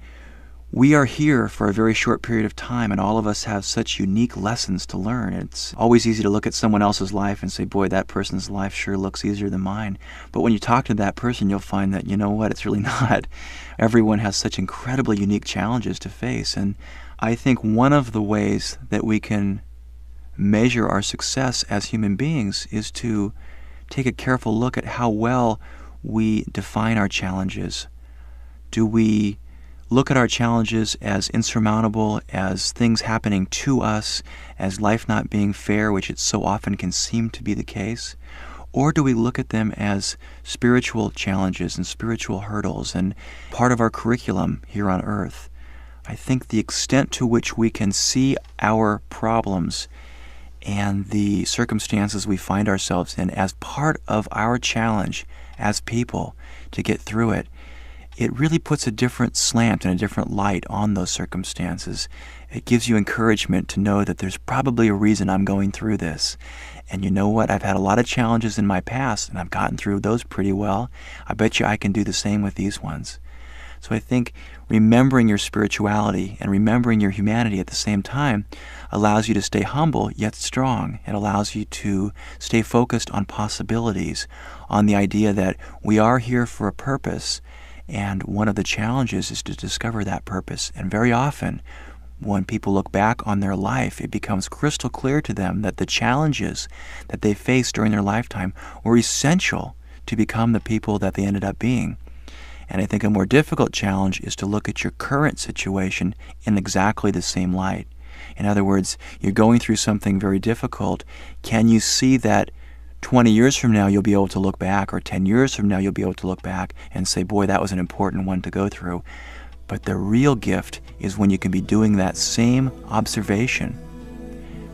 we are here for a very short period of time, and all of us have such unique lessons to learn. It's always easy to look at someone else's life and say, boy, that person's life sure looks easier than mine. But when you talk to that person, you'll find that, you know what, it's really not. Everyone has such incredibly unique challenges to face. And I think one of the ways that we can measure our success as human beings is to take a careful look at how well we define our challenges. Do we look at our challenges as insurmountable, as things happening to us, as life not being fair, which it so often can seem to be the case? Or do we look at them as spiritual challenges and spiritual hurdles and part of our curriculum here on earth? I think the extent to which we can see our problems and the circumstances we find ourselves in as part of our challenge as people to get through it, it really puts a different slant and a different light on those circumstances. It gives you encouragement to know that there's probably a reason I'm going through this. And you know what? I've had a lot of challenges in my past, and I've gotten through those pretty well. I bet you I can do the same with these ones. So I think remembering your spirituality and remembering your humanity at the same time allows you to stay humble yet strong. It allows you to stay focused on possibilities, on the idea that we are here for a purpose, and one of the challenges is to discover that purpose. And very often, when people look back on their life, it becomes crystal clear to them that the challenges that they faced during their lifetime were essential to become the people that they ended up being. And I think a more difficult challenge is to look at your current situation in exactly the same light. In other words, you're going through something very difficult. Can you see that 20 years from now you'll be able to look back, or 10 years from now you'll be able to look back and say, boy, that was an important one to go through. But the real gift is when you can be doing that same observation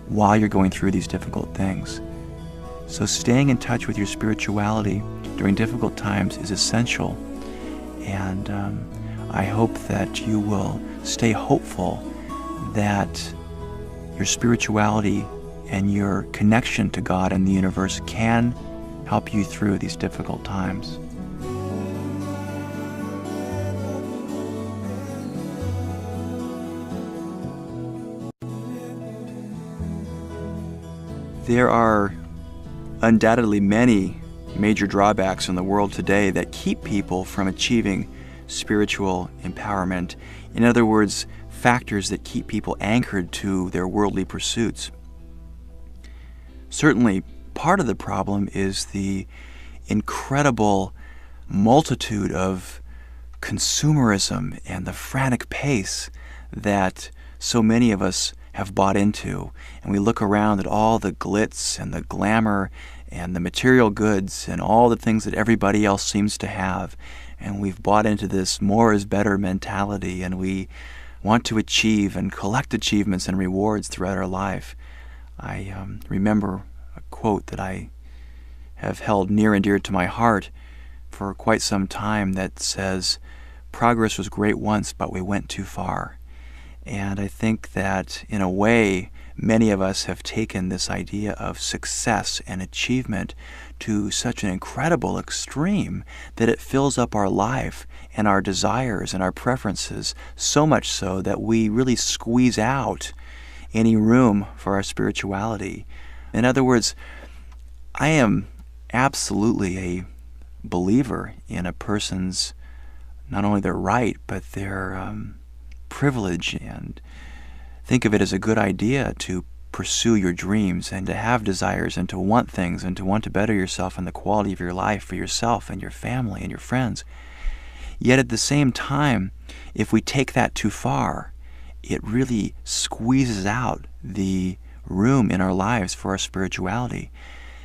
while you're going through these difficult things. So staying in touch with your spirituality during difficult times is essential. And I hope that you will stay hopeful that your spirituality and your connection to God and the universe can help you through these difficult times. There are undoubtedly many major drawbacks in the world today that keep people from achieving spiritual empowerment. In other words, factors that keep people anchored to their worldly pursuits. Certainly, part of the problem is the incredible multitude of consumerism and the frantic pace that so many of us have bought into. And we look around at all the glitz and the glamour and the material goods and all the things that everybody else seems to have. And we've bought into this more is better mentality, and we want to achieve and collect achievements and rewards throughout our life. I remember a quote that I have held near and dear to my heart for quite some time that says, "Progress was great once, but we went too far." And I think that, in a way, many of us have taken this idea of success and achievement to such an incredible extreme that it fills up our life and our desires and our preferences, so much so that we really squeeze out any room for our spirituality. In other words, I am absolutely a believer in a person's, not only their right, but their privilege, and think of it as a good idea to pursue your dreams and to have desires and to want things and to want to better yourself and the quality of your life for yourself and your family and your friends. Yet at the same time, if we take that too far, it really squeezes out the room in our lives for our spirituality.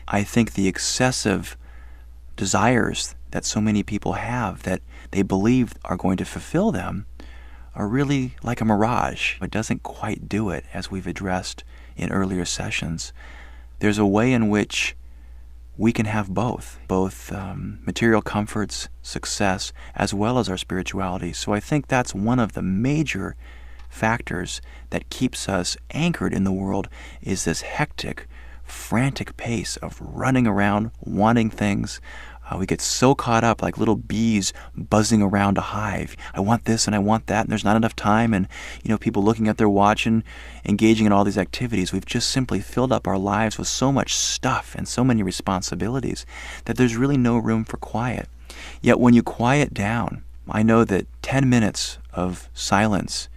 I think the excessive desires that so many people have that they believe are going to fulfill them are really like a mirage. It doesn't quite do it, as we've addressed in earlier sessions. There's a way in which we can have both material comforts, success, as well as our spirituality. So I think that's one of the major factors that keeps us anchored in the world, is this hectic, frantic pace of running around, wanting things. We get so caught up like little bees buzzing around a hive. I want this and I want that, and there's not enough time, and people looking at their watch and engaging in all these activities. We've just simply filled up our lives with so much stuff and so many responsibilities that there's really no room for quiet. Yet when you quiet down, I know that 10 minutes of silence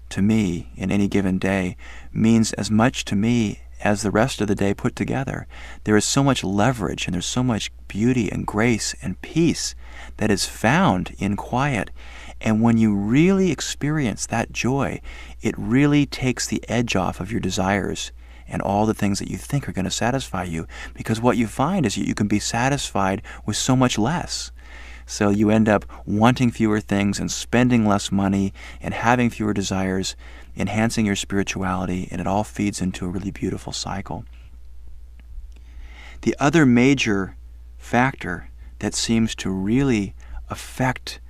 to me in any given day means as much to me as the rest of the day put together. There is so much leverage and there's so much beauty and grace and peace that is found in quiet. And when you really experience that joy, it really takes the edge off of your desires and all the things that you think are going to satisfy you. Because what you find is you can be satisfied with so much less. So you end up wanting fewer things and spending less money and having fewer desires, enhancing your spirituality, and it all feeds into a really beautiful cycle. The other major factor that seems to really affect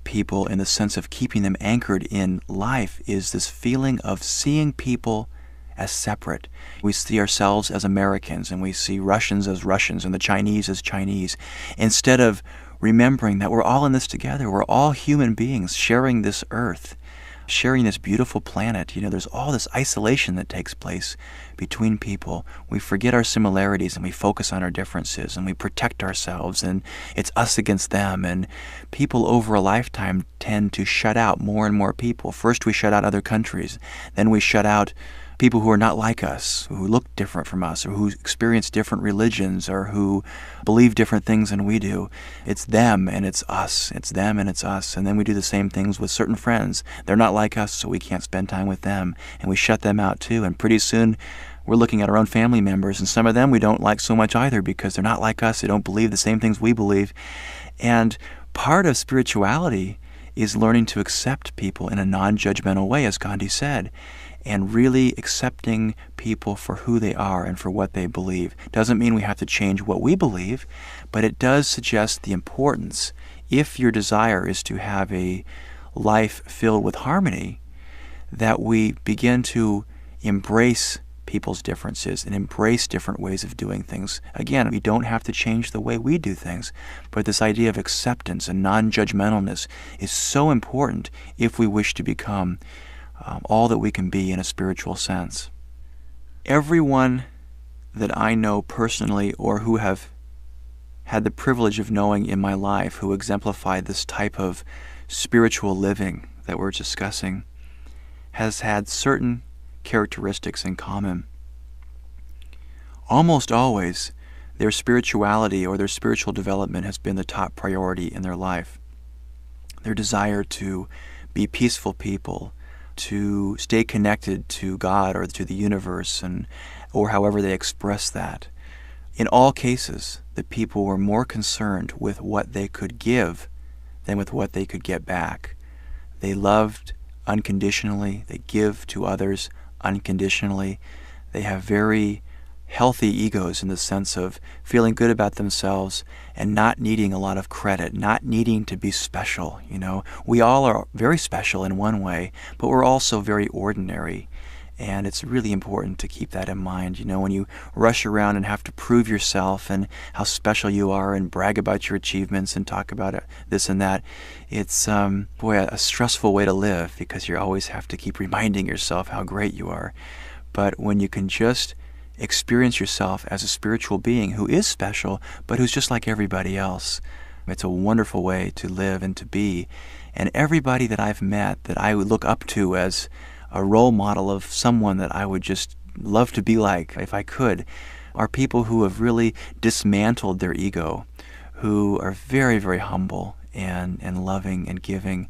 people in the sense of keeping them anchored in life is this feeling of seeing people as separate. We see ourselves as Americans, and we see Russians as Russians, and the Chinese as Chinese, instead of remembering that we're all in this together. We're all human beings sharing this earth, sharing this beautiful planet. There's all this isolation that takes place between people. We forget our similarities and we focus on our differences and we protect ourselves, and it's us against them. And people over a lifetime tend to shut out more and more people. First we shut out other countries, then we shut out people who are not like us, who look different from us, or who experience different religions, or who believe different things than we do. It's them and it's us. It's them and it's us. And then we do the same things with certain friends. They're not like us, so we can't spend time with them. And we shut them out too. And pretty soon we're looking at our own family members, and some of them we don't like so much either because they're not like us. They don't believe the same things we believe. And part of spirituality is learning to accept people in a non-judgmental way, as Gandhi said, and really accepting people for who they are and for what they believe. Doesn't mean we have to change what we believe, but it does suggest the importance, if your desire is to have a life filled with harmony, that we begin to embrace people's differences and embrace different ways of doing things. Again, we don't have to change the way we do things, but this idea of acceptance and non-judgmentalness is so important if we wish to become all that we can be in a spiritual sense. Everyone that I know personally, or who have had the privilege of knowing in my life, who exemplified this type of spiritual living that we're discussing, has had certain characteristics in common. Almost always, their spirituality or their spiritual development has been the top priority in their life. Their desire to be peaceful people, to stay connected to God or to the universe, or however they express that. In all cases, the people were more concerned with what they could give than with what they could get back. They loved unconditionally. They give to others unconditionally. They have very healthy egos in the sense of feeling good about themselves and not needing a lot of credit, not needing to be special. We all are very special in one way, but we're also very ordinary. And it's really important to keep that in mind. When you rush around and have to prove yourself and how special you are and brag about your achievements and talk about it, this and that, it's, a stressful way to live, because you always have to keep reminding yourself how great you are. But when you can just experience yourself as a spiritual being who is special, but who's just like everybody else, it's a wonderful way to live and to be. And everybody that I've met that I would look up to as a role model of someone that I would just love to be like if I could, are people who have really dismantled their ego, who are very, very humble and loving and giving.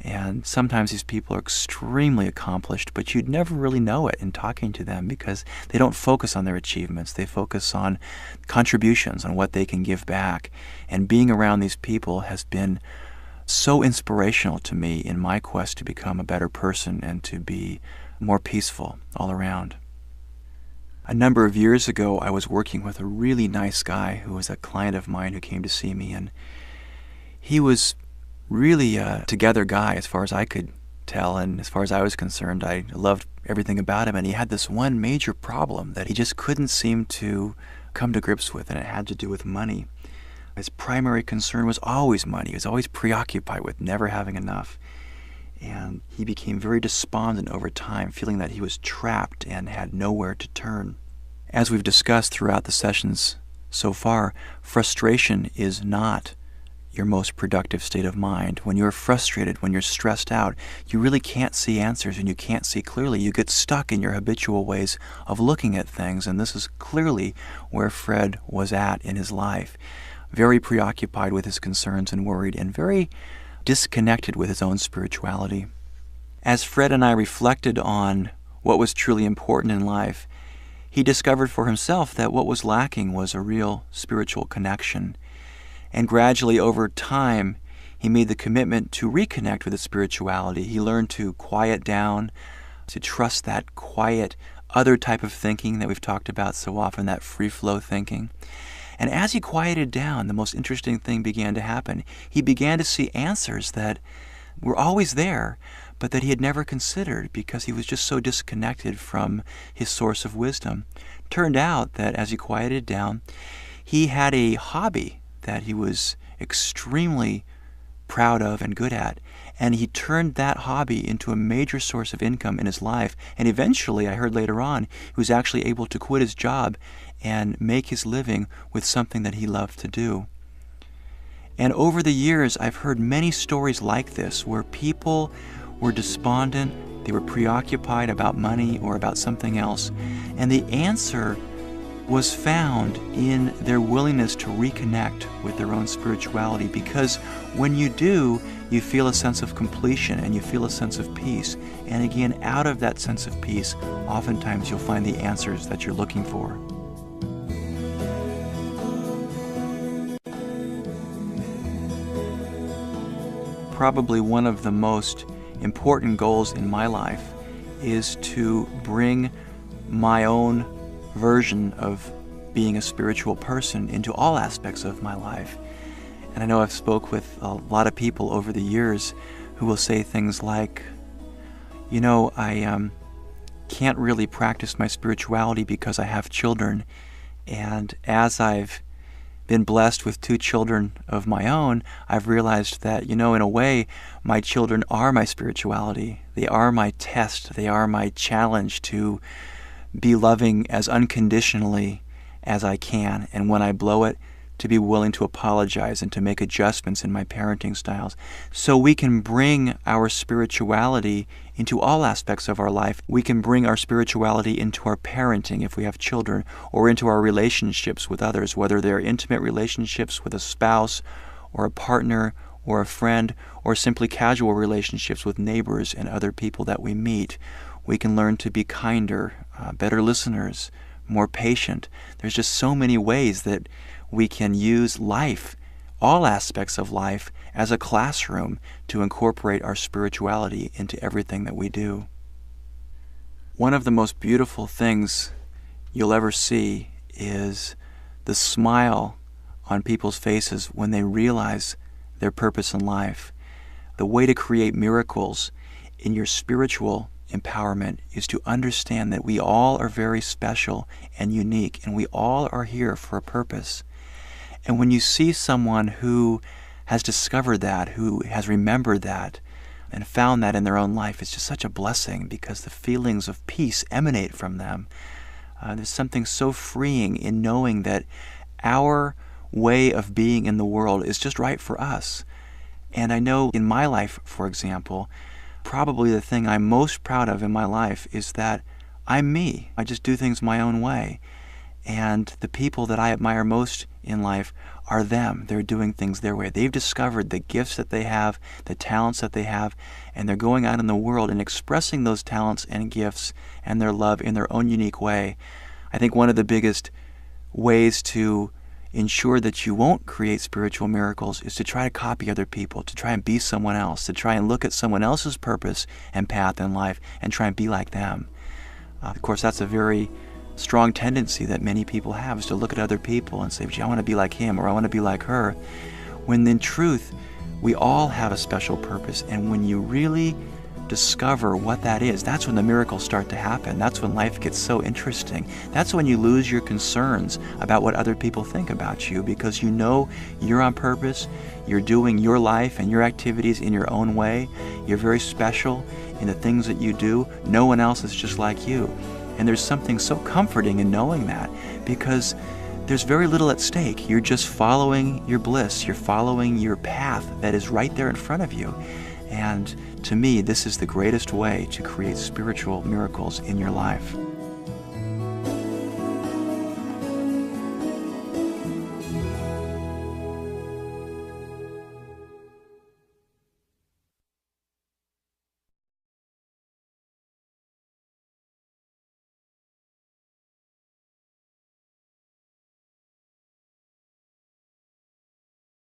And sometimes these people are extremely accomplished, but you'd never really know it in talking to them, because they don't focus on their achievements. They focus on contributions, on what they can give back. And being around these people has been so inspirational to me in my quest to become a better person and to be more peaceful all around. A number of years ago, I was working with a really nice guy who was a client of mine who came to see me, and he was really a together guy as far as I could tell, and as far as I was concerned, I loved everything about him. And he had this one major problem that he just couldn't seem to come to grips with, and it had to do with money. His primary concern was always money. He was always preoccupied with never having enough. And he became very despondent over time, feeling that he was trapped and had nowhere to turn. As we've discussed throughout the sessions so far, frustration is not your most productive state of mind. When you're frustrated, when you're stressed out, you really can't see answers and you can't see clearly. You get stuck in your habitual ways of looking at things, and this is clearly where Fred was at in his life. Very preoccupied with his concerns and worried, and very disconnected with his own spirituality. As Fred and I reflected on what was truly important in life, he discovered for himself that what was lacking was a real spiritual connection. And gradually over time, he made the commitment to reconnect with his spirituality. He learned to quiet down, to trust that quiet, other type of thinking that we've talked about so often, that free-flow thinking. And as he quieted down, the most interesting thing began to happen. He began to see answers that were always there, but that he had never considered because he was just so disconnected from his source of wisdom. Turned out that as he quieted down, he had a hobby that he was extremely proud of and good at. And he turned that hobby into a major source of income in his life. And eventually, I heard later on, he was actually able to quit his job and make his living with something that he loved to do. And over the years, I've heard many stories like this where people were despondent, they were preoccupied about money or about something else, and the answer was found in their willingness to reconnect with their own spirituality, because when you do, you feel a sense of completion and you feel a sense of peace. And again, out of that sense of peace, oftentimes you'll find the answers that you're looking for. Probably one of the most important goals in my life is to bring my own version of being a spiritual person into all aspects of my life. And I know I've spoke with a lot of people over the years who will say things like, I can't really practice my spirituality because I have children, and as I've been blessed with 2 children of my own, I've realized that, in a way, my children are my spirituality. They are my test. They are my challenge to be loving as unconditionally as I can, and when I blow it, to be willing to apologize and to make adjustments in my parenting styles, so we can bring our spirituality into all aspects of our life. We can bring our spirituality into our parenting if we have children, or into our relationships with others, whether they're intimate relationships with a spouse or a partner or a friend, or simply casual relationships with neighbors and other people that we meet. We can learn to be kinder, better listeners, more patient. There's just so many ways that we can use life, all aspects of life, as a classroom to incorporate our spirituality into everything that we do. One of the most beautiful things you'll ever see is the smile on people's faces when they realize their purpose in life. The way to create miracles in your spiritual empowerment is to understand that we all are very special and unique, and we all are here for a purpose. And when you see someone who has discovered that, who has remembered that, and found that in their own life, it's just such a blessing, because the feelings of peace emanate from them. There's something so freeing in knowing that our way of being in the world is just right for us. And I know in my life, for example, probably the thing I'm most proud of in my life is that I'm me. I just do things my own way. And the people that I admire most in life are them. They're doing things their way. They've discovered the gifts that they have, the talents that they have, and they're going out in the world and expressing those talents and gifts and their love in their own unique way. I think one of the biggest ways to ensure that you won't create spiritual miracles is to try to copy other people, to try and be someone else, to try and look at someone else's purpose and path in life and try and be like them. Of course, that's a very strong tendency that many people have, is to look at other people and say, gee, I want to be like him, or I want to be like her, when in truth, we all have a special purpose. And when you really discover what that is, that's when the miracles start to happen. That's when life gets so interesting. That's when you lose your concerns about what other people think about you, because you know you're on purpose, you're doing your life and your activities in your own way, you're very special in the things that you do, no one else is just like you. And there's something so comforting in knowing that, because there's very little at stake. You're just following your bliss. You're following your path that is right there in front of you. And to me, this is the greatest way to create spiritual miracles in your life.